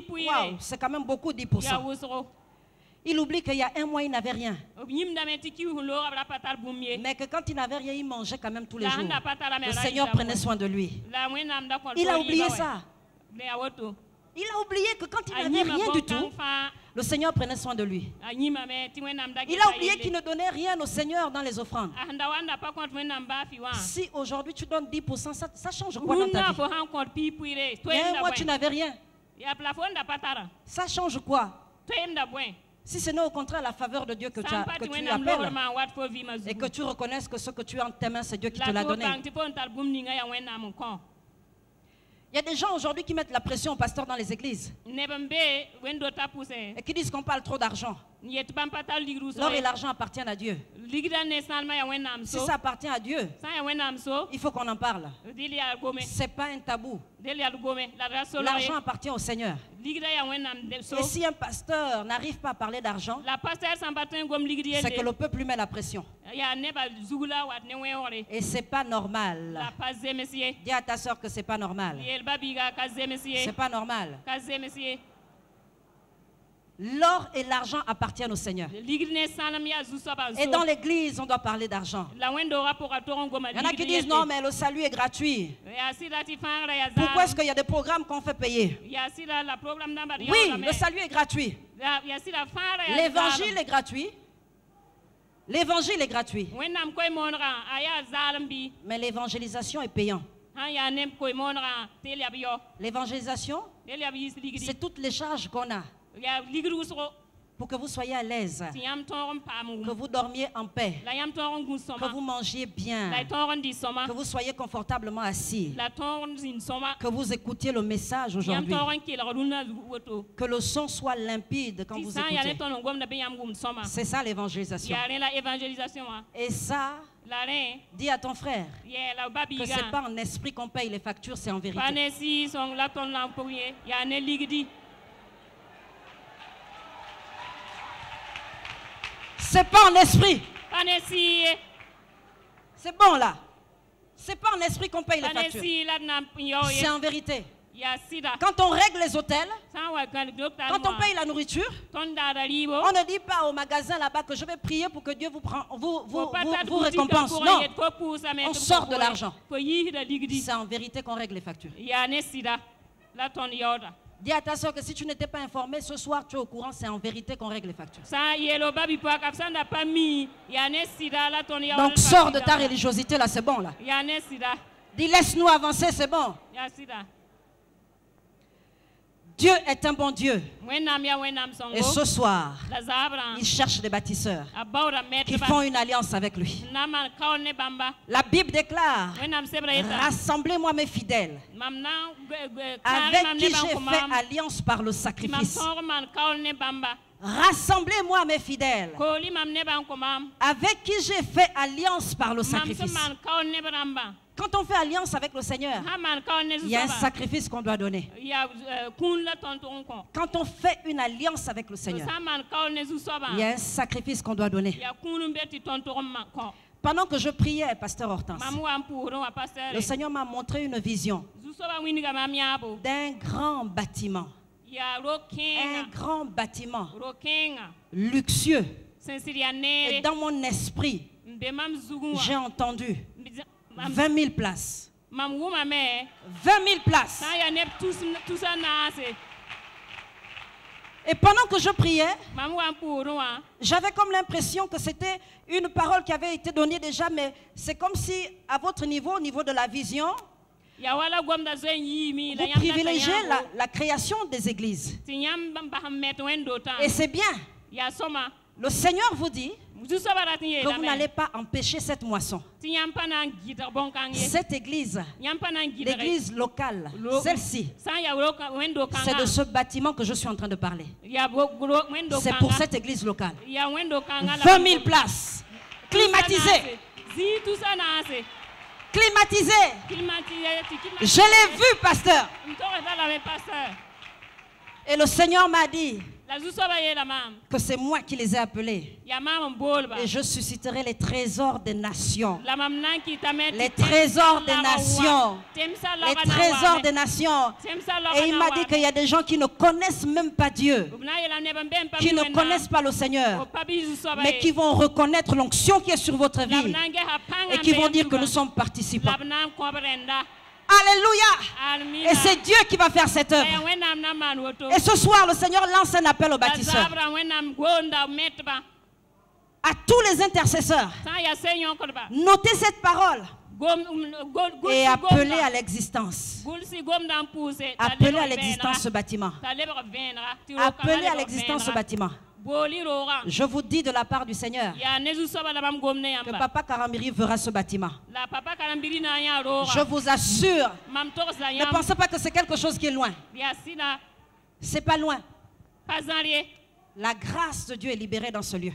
Waouh, c'est quand même beaucoup 10%. Il oublie qu'il y a un mois, il n'avait rien. Mais que quand il n'avait rien, il mangeait quand même tous les jours. Le Seigneur prenait soin de lui. Il a oublié ça. Il a oublié que quand il n'avait rien du tout, le Seigneur prenait soin de lui. Il a oublié qu'il ne donnait rien au Seigneur dans les offrandes. Si aujourd'hui tu donnes 10%, ça change quoi dans ta vie? Il y a un mois tu n'avais rien. Ça change quoi? Si ce n'est au contraire la faveur de Dieu que tu appelles et que tu reconnaisses que ce que tu as en tes mains, c'est Dieu qui te l'a donné. Il y a des gens aujourd'hui qui mettent la pression au pasteur dans les églises et qui disent qu'on parle trop d'argent. L'or et l'argent appartiennent à Dieu. Si ça appartient à Dieu, il faut qu'on en parle. Ce n'est pas un tabou. L'argent appartient au Seigneur. Et si un pasteur n'arrive pas à parler d'argent, c'est que le peuple lui met la pression. Et ce n'est pas normal. Dis à ta soeur que ce n'est pas normal. C'est pas normal. L'or et l'argent appartiennent au Seigneur. Et dans l'église, on doit parler d'argent. Il y en a qui disent non, mais le salut est gratuit. Pourquoi est-ce qu'il y a des programmes qu'on fait payer? Oui, le salut est gratuit. L'évangile est gratuit. L'évangile est gratuit. Mais l'évangélisation est payante. L'évangélisation, c'est toutes les charges qu'on a pour que vous soyez à l'aise, que vous dormiez en paix, que vous mangiez bien, que vous soyez confortablement assis, que vous écoutiez le message aujourd'hui, que le son soit limpide quand vous écoutez. C'est ça l'évangélisation. Et ça, dis à ton frère que ce n'est pas en esprit qu'on paye les factures, c'est en vérité. C'est pas en esprit. C'est bon là. C'est pas en esprit qu'on paye les factures. C'est en vérité. Quand on règle les hôtels, quand on paye la nourriture, on ne dit pas au magasin là-bas que je vais prier pour que Dieu vous récompense. Non, on sort de l'argent. C'est en vérité qu'on règle les factures. Dis à ta soeur que si tu n'étais pas informé, ce soir tu es au courant, c'est en vérité qu'on règle les factures. Donc sors de ta religiosité là, c'est bon là. Dis laisse-nous avancer, c'est bon. Dieu est un bon Dieu. Et ce soir, il cherche des bâtisseurs qui font une alliance avec lui. La Bible déclare, rassemblez-moi mes fidèles, avec qui j'ai fait alliance par le sacrifice. Rassemblez-moi mes fidèles, avec qui j'ai fait alliance par le sacrifice. Quand on fait alliance avec le Seigneur, il y a un sacrifice qu'on doit donner. Quand on fait une alliance avec le Seigneur, il y a un sacrifice qu'on doit donner. Pendant que je priais, Pasteur Hortense, le Seigneur m'a montré une vision d'un grand bâtiment. Un grand bâtiment luxueux. Et dans mon esprit, j'ai entendu 20 000 places. 20 000 places. Et pendant que je priais, j'avais comme l'impression que c'était une parole qui avait été donnée déjà, mais c'est comme si à votre niveau, au niveau de la vision, vous privilégiez la création des églises. Et c'est bien. Le Seigneur vous dit que vous n'allez pas empêcher cette moisson. Cette église, l'église locale, celle-ci, c'est de ce bâtiment que je suis en train de parler. C'est pour cette église locale. 20 000 places, climatisées. Climatisé. Je l'ai vu, pasteur. Et le Seigneur m'a dit que c'est moi qui les ai appelés. Et je susciterai les trésors des nations. Les trésors des nations. Les trésors des nations. Et il m'a dit qu'il y a des gens qui ne connaissent même pas Dieu, qui ne connaissent pas le Seigneur, mais qui vont reconnaître l'onction qui est sur votre vie et qui vont dire que nous sommes participants. Alléluia. Et c'est Dieu qui va faire cette œuvre. Et ce soir, le Seigneur lance un appel aux bâtisseurs, à tous les intercesseurs. Notez cette parole et appelez à l'existence. Appelez à l'existence ce bâtiment. Appelez à l'existence ce bâtiment. Je vous dis de la part du Seigneur que Papa Karambiri verra ce bâtiment. Je vous assure, ne pensez pas que c'est quelque chose qui est loin. C'est pas loin. La grâce de Dieu est libérée dans ce lieu.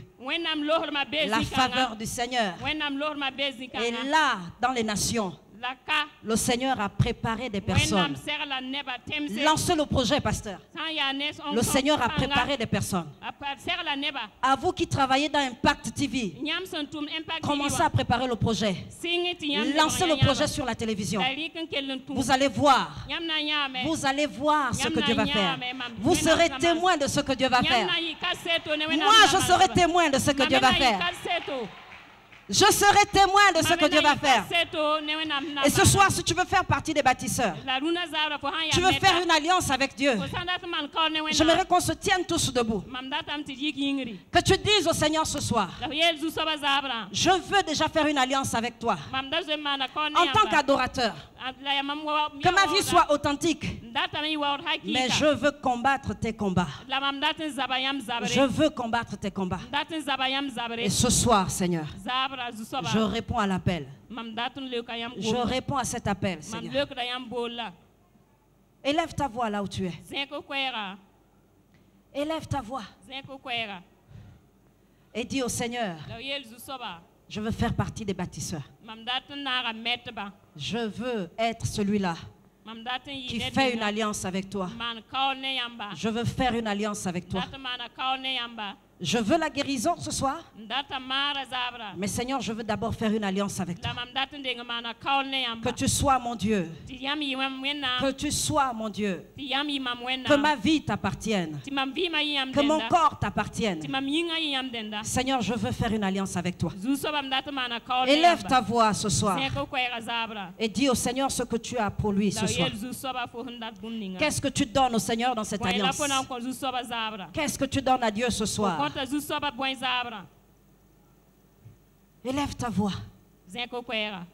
La faveur du Seigneur est là dans les nations. Le Seigneur a préparé des personnes. Lancez le projet, pasteur. Le Seigneur a préparé des personnes. À vous qui travaillez dans Impact TV, commencez à préparer le projet. Lancez le projet sur la télévision. Vous allez voir. Vous allez voir ce que Dieu va faire. Vous serez témoin de ce que Dieu va faire. Moi, je serai témoin de ce que Dieu va faire. Je serai témoin de ce que Dieu va faire. Et ce soir, si tu veux faire partie des bâtisseurs, tu veux faire une alliance avec Dieu, j'aimerais qu'on se tienne tous debout. Que tu dises au Seigneur ce soir, je veux déjà faire une alliance avec toi. En tant qu'adorateur, que ma vie soit authentique, mais je veux combattre tes combats. Je veux combattre tes combats. Et ce soir, Seigneur, je réponds à l'appel. Je réponds à cet appel, Seigneur. Élève ta voix là où tu es. Élève ta voix. Et dis au Seigneur, je veux faire partie des bâtisseurs. Je veux être celui-là qui fait une alliance avec toi. Je veux faire une alliance avec toi. Je veux la guérison ce soir. Mais Seigneur, je veux d'abord faire une alliance avec toi. Que tu sois mon Dieu. Que tu sois mon Dieu. Que ma vie t'appartienne. Que mon corps t'appartienne. Seigneur, je veux faire une alliance avec toi. Élève ta voix ce soir. Et dis au Seigneur ce que tu as pour lui ce soir. Qu'est-ce que tu donnes au Seigneur dans cette alliance? Qu'est-ce que tu donnes à Dieu ce soir? Élève ta voix.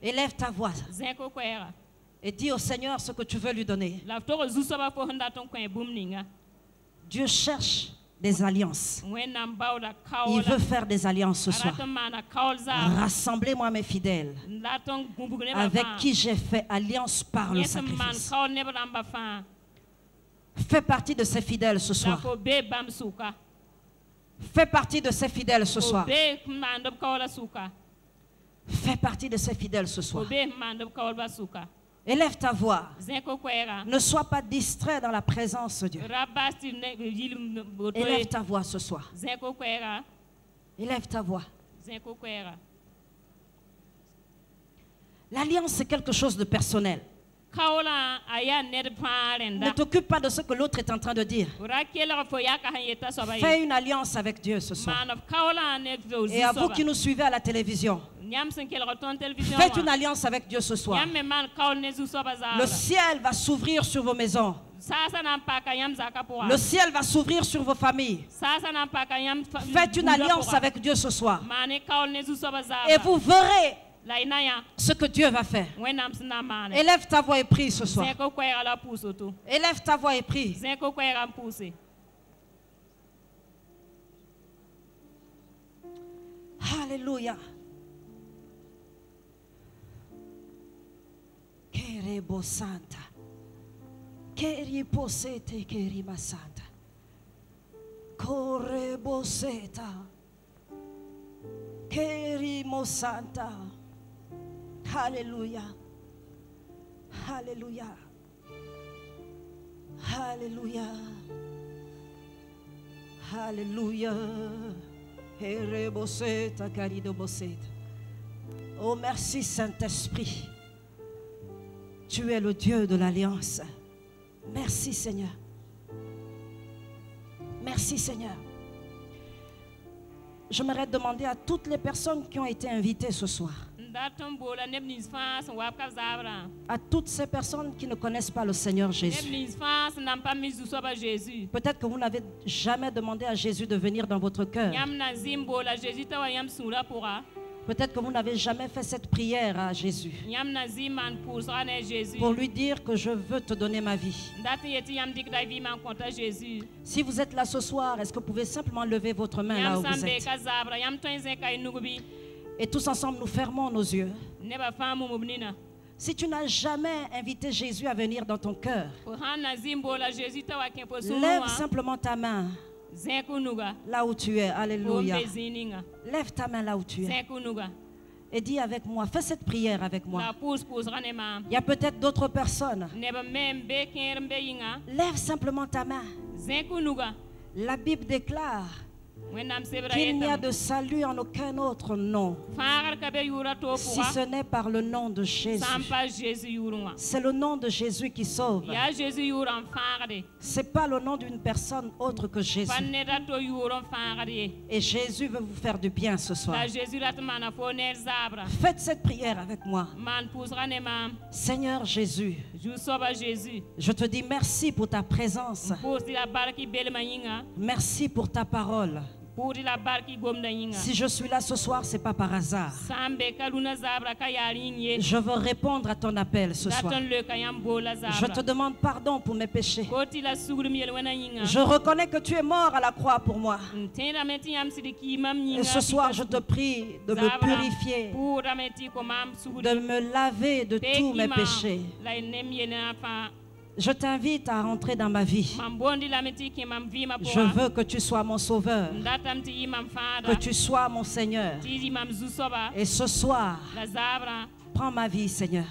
Élève ta voix. Et dis au Seigneur ce que tu veux lui donner. Dieu cherche des alliances. Il veut faire des alliances ce soir. Rassemblez-moi mes fidèles avec qui j'ai fait alliance par le sacrifice. Fais partie de ces fidèles ce soir. Fais partie de ces fidèles ce soir. Fais partie de ces fidèles ce soir. Élève ta voix. Ne sois pas distrait dans la présence de Dieu. Élève ta voix ce soir. Élève ta voix. L'alliance, c'est quelque chose de personnel. Ne t'occupe pas de ce que l'autre est en train de dire. Fais une alliance avec Dieu ce soir. Et à vous qui nous suivez à la télévision, faites une alliance avec Dieu ce soir. Le ciel va s'ouvrir sur vos maisons. Le ciel va s'ouvrir sur vos familles. Faites une alliance avec Dieu ce soir. Et vous verrez ce que Dieu va faire. Élève ta voix et prie ce soir. Élève ta voix et prie. Alléluia. Kerebo Santa. Keripo sete kerima Santa. Korebo seta. Kerimo Santa. Alléluia. Alléluia. Alléluia. Alléluia. Ereboseta carido boseta. Oh merci Saint-Esprit. Tu es le Dieu de l'alliance. Merci Seigneur. Merci Seigneur. J'aimerais demander à toutes les personnes qui ont été invitées ce soir, à toutes ces personnes qui ne connaissent pas le Seigneur Jésus. Peut-être que vous n'avez jamais demandé à Jésus de venir dans votre cœur. Peut-être que vous n'avez jamais fait cette prière à Jésus. Pour lui dire que je veux te donner ma vie. Si vous êtes là ce soir, est-ce que vous pouvez simplement lever votre main là où vous êtes? Et tous ensemble, nous fermons nos yeux. Si tu n'as jamais invité Jésus à venir dans ton cœur, lève simplement ta main là où tu es. Alléluia. Lève ta main là où tu es. Et dis avec moi, fais cette prière avec moi. Il y a peut-être d'autres personnes. Lève simplement ta main. La Bible déclare qu'il n'y a de salut en aucun autre nom, si ce n'est par le nom de Jésus. C'est le nom de Jésus qui sauve. Ce n'est pas le nom d'une personne autre que Jésus. Et Jésus veut vous faire du bien ce soir. Faites cette prière avec moi. Seigneur Jésus, je te dis merci pour ta présence. Merci pour ta parole. Si je suis là ce soir, ce n'est pas par hasard. Je veux répondre à ton appel ce soir. Je te demande pardon pour mes péchés. Je reconnais que tu es mort à la croix pour moi. Et ce soir, je te prie de me purifier, de me laver de tous mes péchés. Je t'invite à rentrer dans ma vie. Je veux que tu sois mon sauveur, que tu sois mon Seigneur. Et ce soir, prends ma vie, Seigneur.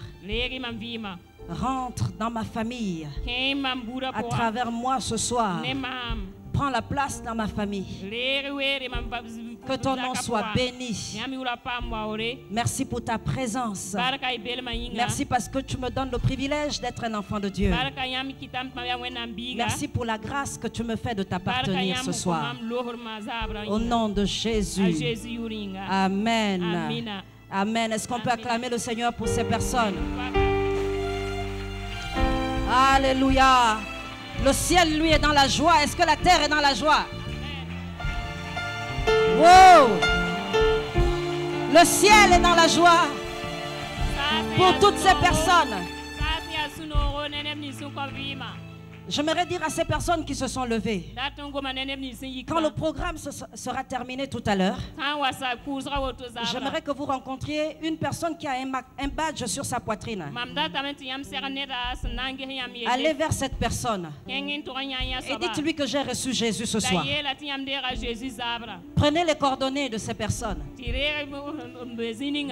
Rentre dans ma famille à travers moi ce soir. Prends la place dans ma famille. Que ton nom soit béni. Merci pour ta présence. Merci parce que tu me donnes le privilège d'être un enfant de Dieu. Merci pour la grâce que tu me fais de t'appartenir ce soir. Au nom de Jésus. Amen. Amen. Est-ce qu'on peut acclamer le Seigneur pour ces personnes? Alléluia. Le ciel, lui, est dans la joie. Est-ce que la terre est dans la joie? Wow! Le ciel est dans la joie pour toutes ces personnes. J'aimerais dire à ces personnes qui se sont levées, quand le programme sera terminé tout à l'heure, j'aimerais que vous rencontriez une personne qui a un badge sur sa poitrine. Allez vers cette personne et dites-lui que j'ai reçu Jésus ce soir. Prenez les coordonnées de ces personnes.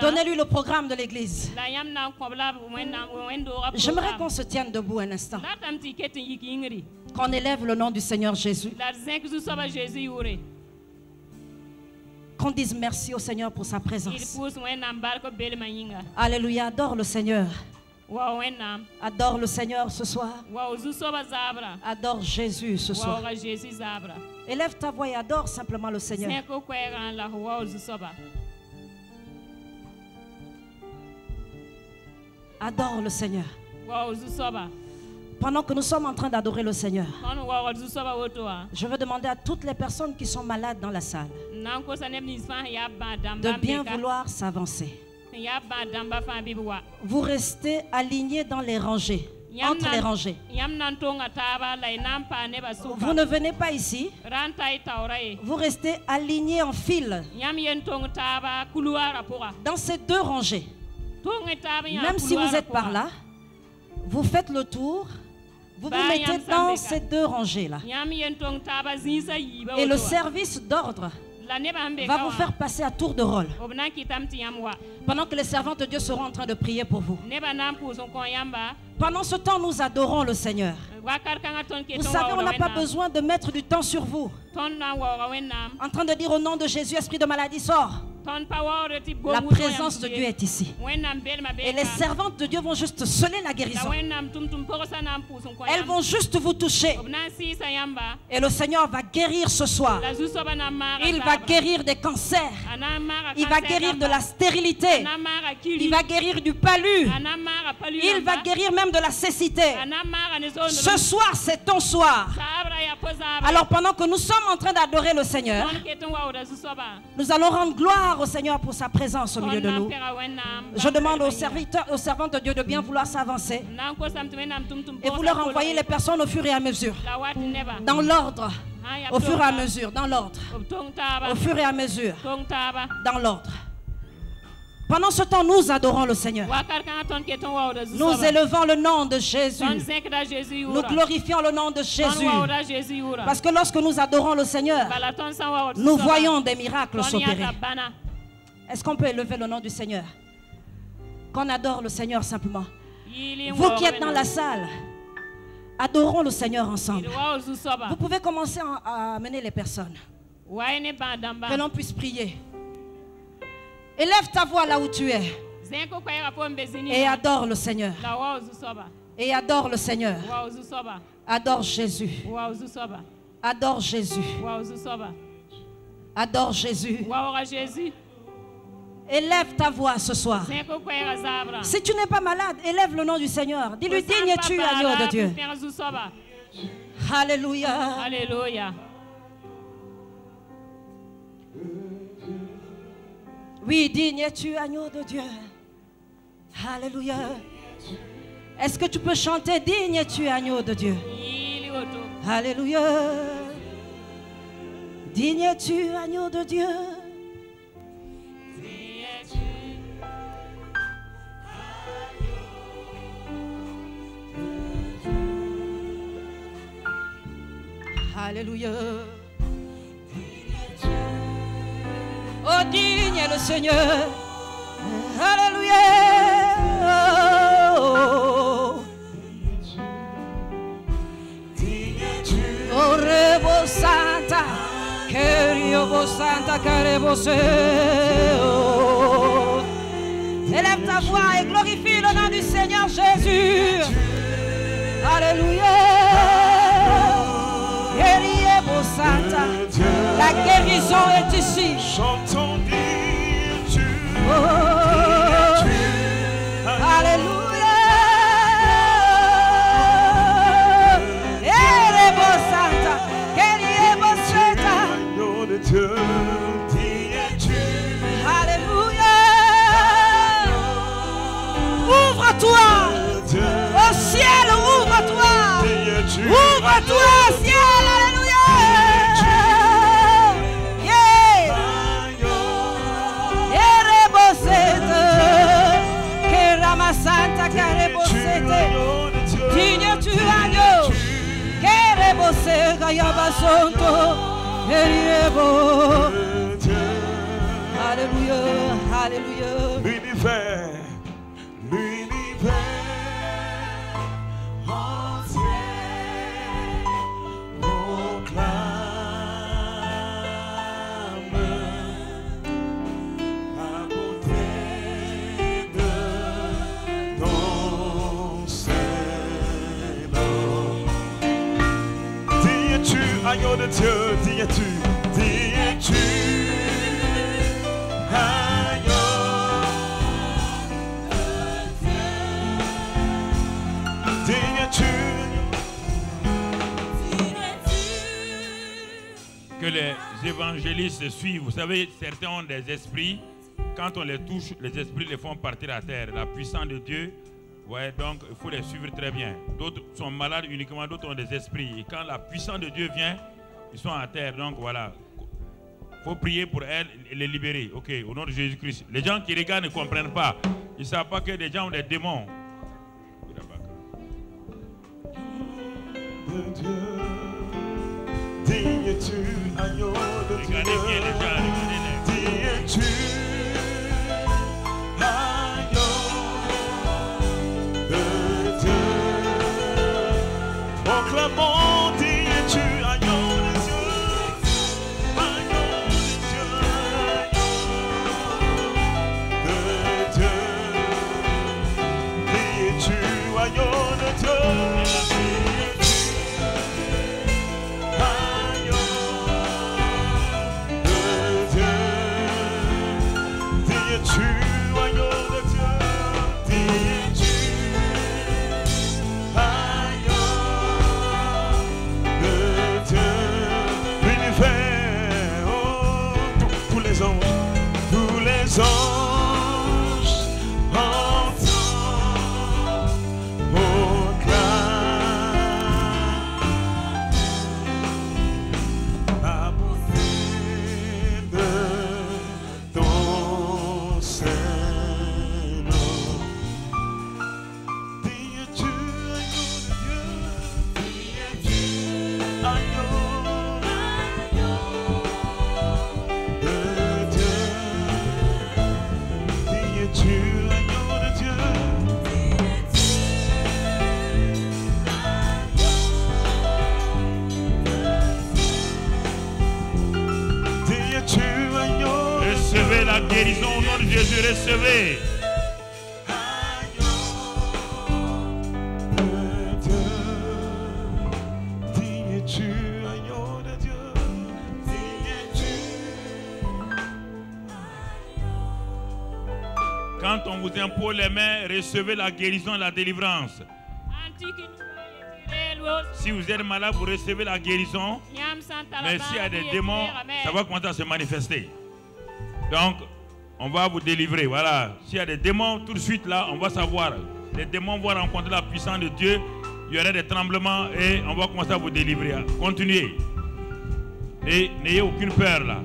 Donnez-lui le programme de l'église. J'aimerais qu'on se tienne debout un instant. Qu'on élève le nom du Seigneur Jésus. Qu'on dise merci au Seigneur pour sa présence. Alléluia, adore le Seigneur. Adore le Seigneur ce soir. Adore Jésus ce soir. Élève ta voix et adore simplement le Seigneur. Adore le Seigneur. Pendant que nous sommes en train d'adorer le Seigneur, je veux demander à toutes les personnes qui sont malades dans la salle de bien vouloir s'avancer. Vous restez alignés dans les rangées, entre les rangées. Vous ne venez pas ici. Vous restez alignés en file dans ces deux rangées. Même si vous êtes par là, vous faites le tour. Vous vous mettez dans ces deux rangées-là. Et le service d'ordre va vous faire passer à tour de rôle. Pendant que les servantes de Dieu seront en train de prier pour vous. Pendant ce temps, nous adorons le Seigneur. Vous savez, on n'a pas besoin de mettre du temps sur vous. En train de dire au nom de Jésus, esprit de maladie, sors. La présence de Dieu est ici. Et les servantes de Dieu vont juste sceller la guérison. Elles vont juste vous toucher. Et le Seigneur va guérir ce soir. Il va guérir des cancers. Il va guérir de la stérilité. Il va guérir du palu. Il va guérir même de la cécité. Ce soir, c'est ton soir. Alors pendant que nous sommes en train d'adorer le Seigneur, nous allons rendre gloire gloire au Seigneur pour sa présence au milieu de nous. Je demande aux serviteurs, aux servantes de Dieu de bien vouloir s'avancer et vouloir envoyer les personnes au fur et à mesure, dans l'ordre, au fur et à mesure, dans l'ordre, au fur et à mesure, dans l'ordre. Pendant ce temps, nous adorons le Seigneur. Nous élevons le nom de Jésus. Nous glorifions le nom de Jésus. Parce que lorsque nous adorons le Seigneur, nous voyons des miracles s'opérer. Est-ce qu'on peut élever le nom du Seigneur? Qu'on adore le Seigneur simplement. Vous qui êtes dans la salle, adorons le Seigneur ensemble. Vous pouvez commencer à amener les personnes. Que l'on puisse prier. Élève ta voix là où tu es. Et adore le Seigneur. Et adore le Seigneur. Adore Jésus. Adore Jésus. Adore Jésus. Élève ta voix ce soir. Si tu n'es pas malade, élève le nom du Seigneur. Dis-lui, digne es-tu, agneau de Dieu. Alléluia. Alléluia. Oui, digne es-tu, agneau de Dieu. Alléluia. Est-ce que tu peux chanter, digne es-tu, agneau de Dieu? Alléluia. Digne es-tu, agneau de Dieu. Alléluia. Oh, digne est le Seigneur. Alléluia. Oh, oh Rebo Santa, Keriobo Santa, Carebo Se. Élève ta voix et glorifie le nom du Seigneur Jésus. Alléluia. Keriobo Santa. La guérison est ici. Chantons, dis-tu, Alléluia. Erebo Santa, Keriebo Santa. agneau de Dieu, dis-tu, Alléluia. Ouvre-toi au ciel, ouvre-toi. Ouvre-toi au ciel, alléluia. Santa Carebosete, digne tu agneau, Carebose Gayabasonto, Eriebo. Alléluia, alléluia. l'univers entier proclame la beauté de ton Seigneur. Dis-tu, agneau de Dieu, dis-tu, agneau. Que les évangélistes suivent. Vous savez, certains ont des esprits. Quand on les touche, les esprits les font partir à terre. La puissance de Dieu, ouais, donc il faut les suivre très bien. D'autres sont malades uniquement, d'autres ont des esprits. Et quand la puissance de Dieu vient, ils sont à terre. Donc voilà, il faut prier pour elles et les libérer. Ok, au nom de Jésus-Christ. Les gens qui regardent ne comprennent pas. Ils ne savent pas que les gens ont des démons. De Dieu, dis-tu, agneau de Dieu, Regardez bien les gens, regardez-les. dis-tu, agneau de Dieu, proclamons, dis-tu, agneau de Dieu, agneau de Dieu, dis-tu, agneau de Dieu. Agneau de Dieu. es-tu, agneau de Dieu? Qui es-tu, agneau? Recevez la guérison au nom de Jésus, recevez. Quand on vous impose les mains, recevez la guérison et la délivrance. Si vous êtes malade, vous recevez la guérison. Mais s'il y a des démons, ça va commencer à se manifester. Donc, on va vous délivrer. Voilà. S'il y a des démons, tout de suite là, on va savoir. Les démons vont rencontrer la puissance de Dieu. Il y aura des tremblements et on va commencer à vous délivrer. Continuez. Et n'ayez aucune peur là.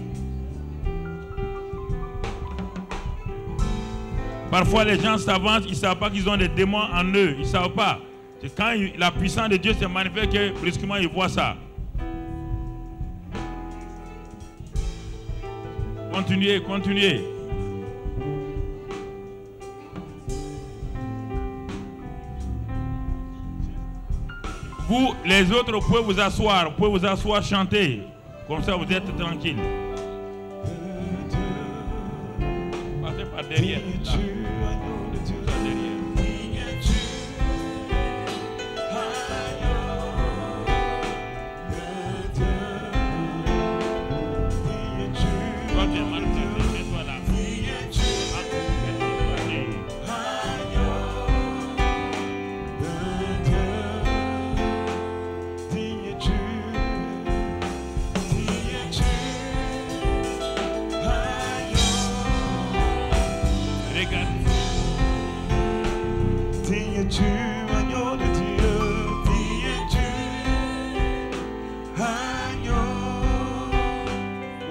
Parfois les gens s'avancent, ils ne savent pas qu'ils ont des démons en eux. Ils ne savent pas. C'est quand la puissance de Dieu se manifeste que brusquement ils voient ça. Continuez, continuez. Vous, les autres, vous pouvez vous asseoir, chanter. Comme ça, vous êtes tranquille. Passez par derrière. Là.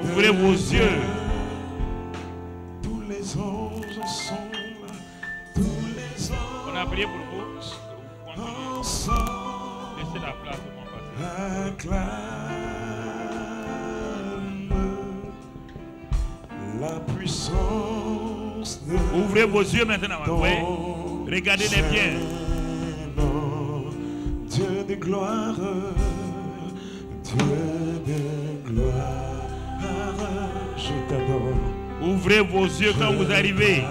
Ouvrez vos yeux. Tous les anges ensemble, tous les anges. On a prié pour vous. Continuez. Laissez la place pour mon pasteur. Acclame la puissance de ouvrez vos yeux maintenant. Oui. Regardez-les bien. Dieu de gloire, Dieu de gloire. Je t'adore. Ouvrez vos yeux quand vous arrivez.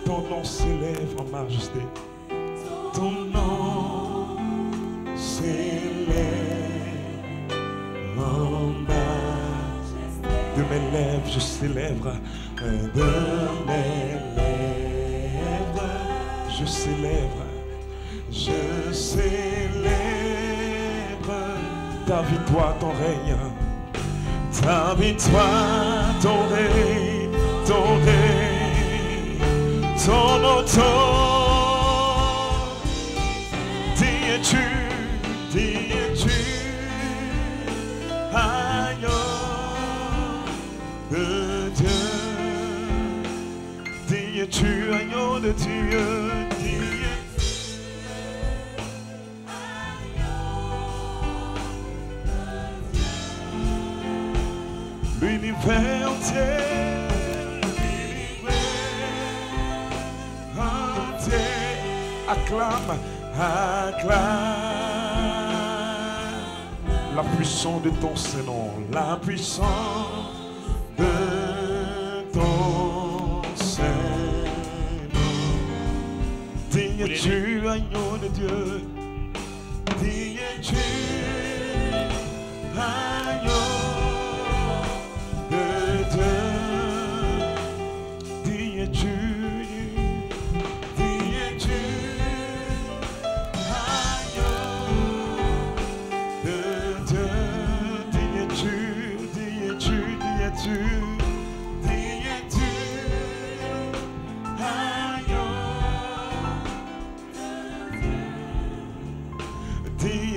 Ton nom s'élève en majesté. Ton nom s'élève en majesté. De mes lèvres je célèbre. De mes lèvres je célèbre. Je célèbre ta victoire, ton règne. Ta victoire, ton règne, ton règne, ton auteur. Qui es-tu, agneau de Dieu. Qui es-tu, agneau de Dieu. L'univers entier, acclame, acclame la puissance de ton Saint-Nom, la puissance de ton Saint-Nom. Digne es-tu, agneau de Dieu, digne es-tu, agneau.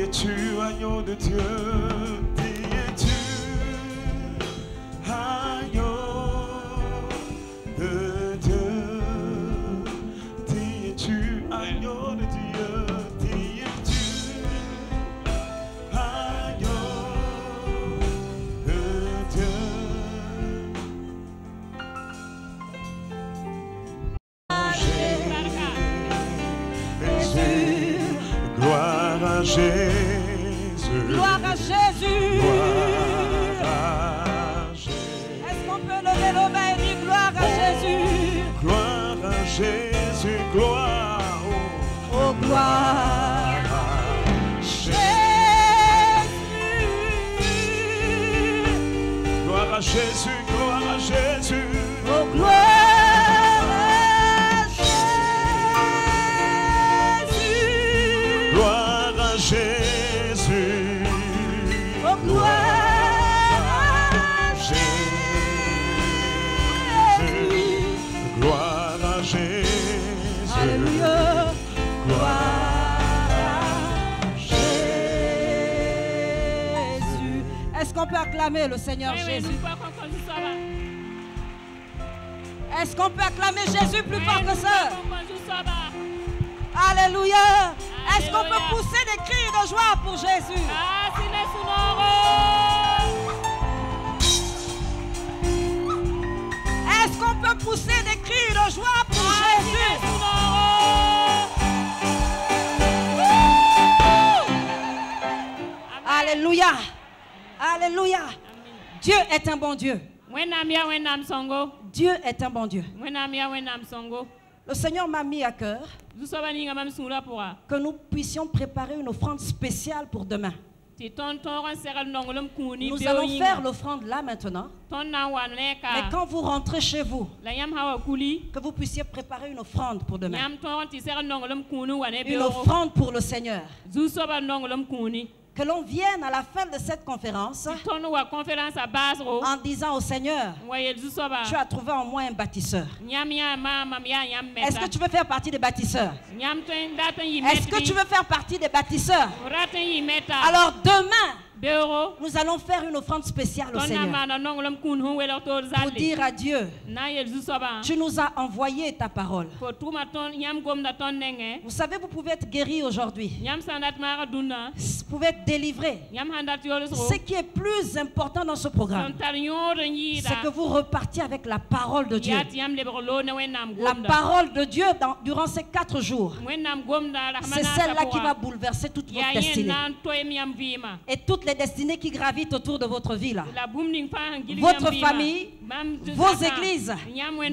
Tu agneau de Dieu, es-tu agneau de Dieu, es-tu agneau de Dieu, es-tu agneau de Dieu. Jésus. Gloire à Jésus. Est-ce qu'on peut lever nos mains et dire gloire à Jésus? Gloire à Jésus, gloire. Oh, gloire à Jésus. Gloire à Jésus, gloire à Jésus. Oh, gloire à Jésus. Gloire à Jésus. Oh, gloire à Jésus. Gloire à Jésus. Alléluia. Gloire à Jésus. Est-ce qu'on peut acclamer le Seigneur Jésus? Est-ce qu'on peut acclamer Jésus plus fort que ça? Alléluia. Est-ce qu'on peut pousser des cris de joie pour Jésus? Est-ce qu'on peut pousser des cris de joie pour Jésus? Alléluia. Alléluia. Dieu est un bon Dieu. Dieu est un bon Dieu. Le Seigneur m'a mis à cœur que nous puissions préparer une offrande spéciale pour demain. Nous allons faire l'offrande là maintenant. Mais quand vous rentrez chez vous, que vous puissiez préparer une offrande pour demain. Une offrande pour le Seigneur. Que l'on vienne à la fin de cette conférence en disant au Seigneur, tu as trouvé en moi un bâtisseur. Est-ce que tu veux faire partie des bâtisseurs? Est-ce que tu veux faire partie des bâtisseurs? Alors demain, nous allons faire une offrande spéciale au Seigneur pour dire à Dieu, tu nous as envoyé ta parole. Vous savez, vous pouvez être guéri aujourd'hui. Vous pouvez être délivré. Ce qui est plus important dans ce programme, c'est que vous repartiez avec la parole de Dieu. La parole de Dieu durant ces 4 jours. C'est celle-là qui va bouleverser toute votre destinée. Et toutes les destinées qui gravitent autour de votre vie là. Votre famille, vos églises,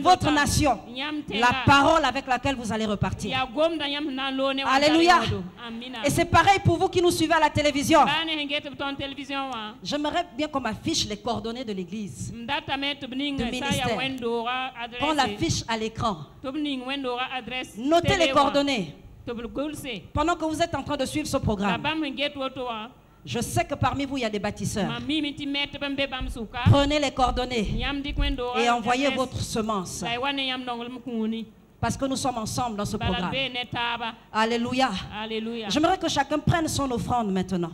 votre nation. La parole avec laquelle vous allez repartir. Alléluia. Et c'est pareil pour vous qui nous suivez à la télévision. J'aimerais bien qu'on m'affiche les coordonnées de l'église, de ministère. Qu'on l'affiche à l'écran. Notez les coordonnées. Pendant que vous êtes en train de suivre ce programme, je sais que parmi vous, il y a des bâtisseurs. Prenez les coordonnées et envoyez votre semence. Parce que nous sommes ensemble dans ce programme. Alléluia. J'aimerais que chacun prenne son offrande maintenant.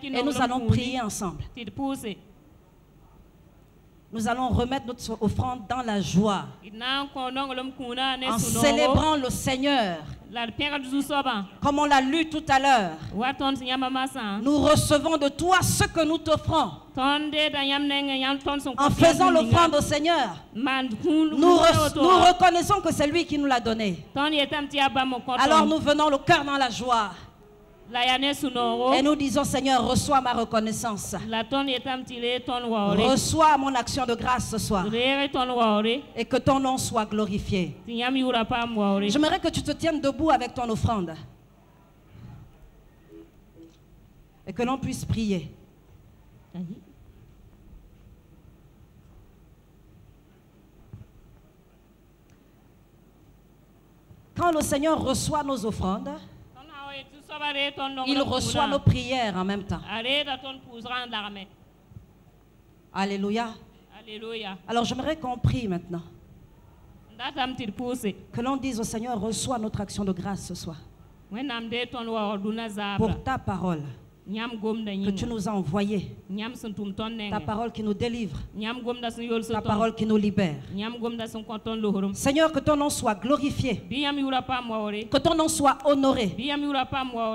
Et nous allons prier ensemble. Nous allons remettre notre offrande dans la joie, en célébrant le Seigneur. Comme on l'a lu tout à l'heure, nous recevons de toi ce que nous t'offrons. En faisant l'offrande au Seigneur, nous reconnaissons que c'est lui qui nous l'a donné. Alors nous venons le cœur dans la joie. Et nous disons, Seigneur, reçois ma reconnaissance. Reçois mon action de grâce ce soir. Et que ton nom soit glorifié. J'aimerais que tu te tiennes debout avec ton offrande. Et que l'on puisse prier. Quand le Seigneur reçoit nos offrandes, il reçoit nos prières en même temps. Alléluia. Alors j'aimerais qu'on prie maintenant. Que l'on dise au Seigneur, reçois notre action de grâce ce soir. Pour ta parole que tu nous as envoyée. Ta parole qui nous délivre. Ta parole qui nous libère. Seigneur, que ton nom soit glorifié. Que ton nom soit honoré.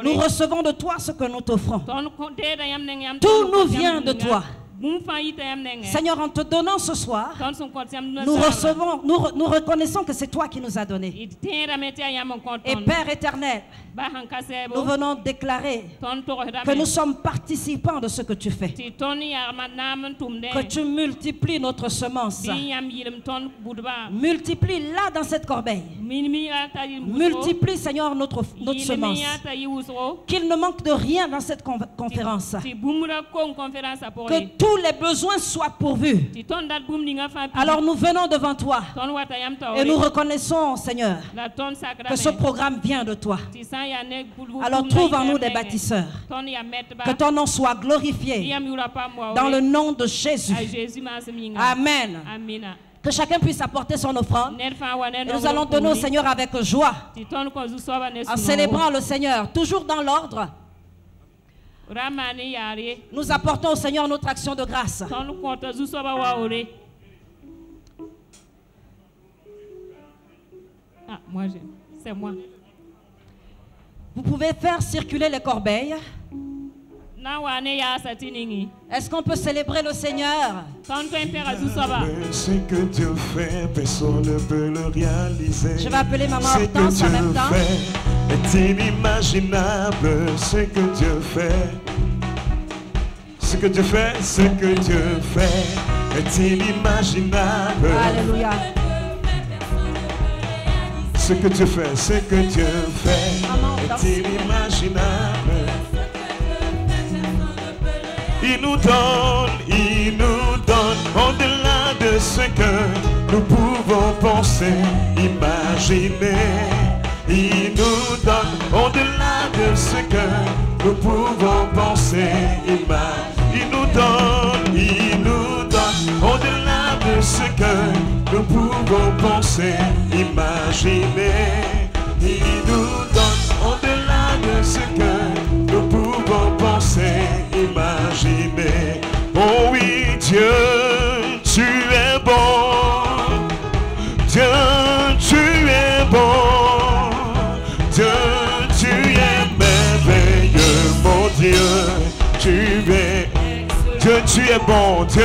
Nous recevons de toi ce que nous t'offrons. Tout nous vient de toi. Seigneur, en te donnant ce soir, nous reconnaissons que c'est toi qui nous as donné. Et Père éternel, nous venons déclarer que nous sommes participants de ce que tu fais. Que tu multiplies notre semence. Multiplie-la dans cette corbeille. Multiplie, Seigneur, notre semence. Qu'il ne manque de rien dans cette conférence. Que tous les besoins soient pourvus. Alors nous venons devant toi et nous reconnaissons, Seigneur, que ce programme vient de toi. Alors trouve en nous des bâtisseurs. Que ton nom soit glorifié dans le nom de Jésus. Amen. Que chacun puisse apporter son offrande. Et nous allons donner au Seigneur avec joie, en célébrant le Seigneur, toujours dans l'ordre. Nous apportons au Seigneur notre action de grâce. C'est moi. Vous pouvez faire circuler les corbeilles. Est-ce qu'on peut célébrer le Seigneur? Ce que Dieu fait, personne ne peut le réaliser. Je vais appeler Maman Hortense en même temps. Est inimaginable ce que Dieu fait. Ce que Dieu fait, ce que Dieu fait est inimaginable. Alléluia. Ce que Dieu fait, ce que Dieu fait est inimaginable. Il nous donne au-delà de ce que nous pouvons penser, imaginer. Il nous donne au-delà de ce que nous pouvons penser, imaginer. Il nous donne au-delà de ce que nous pouvons penser, imaginer. Il nous donne au-delà de ce que nous pouvons penser, imaginer. Oh oui, Dieu, tu es bon. Dieu, tu es bon. Dieu, tu es merveilleux, mon Dieu. Tu es, Dieu, tu es bon. Dieu.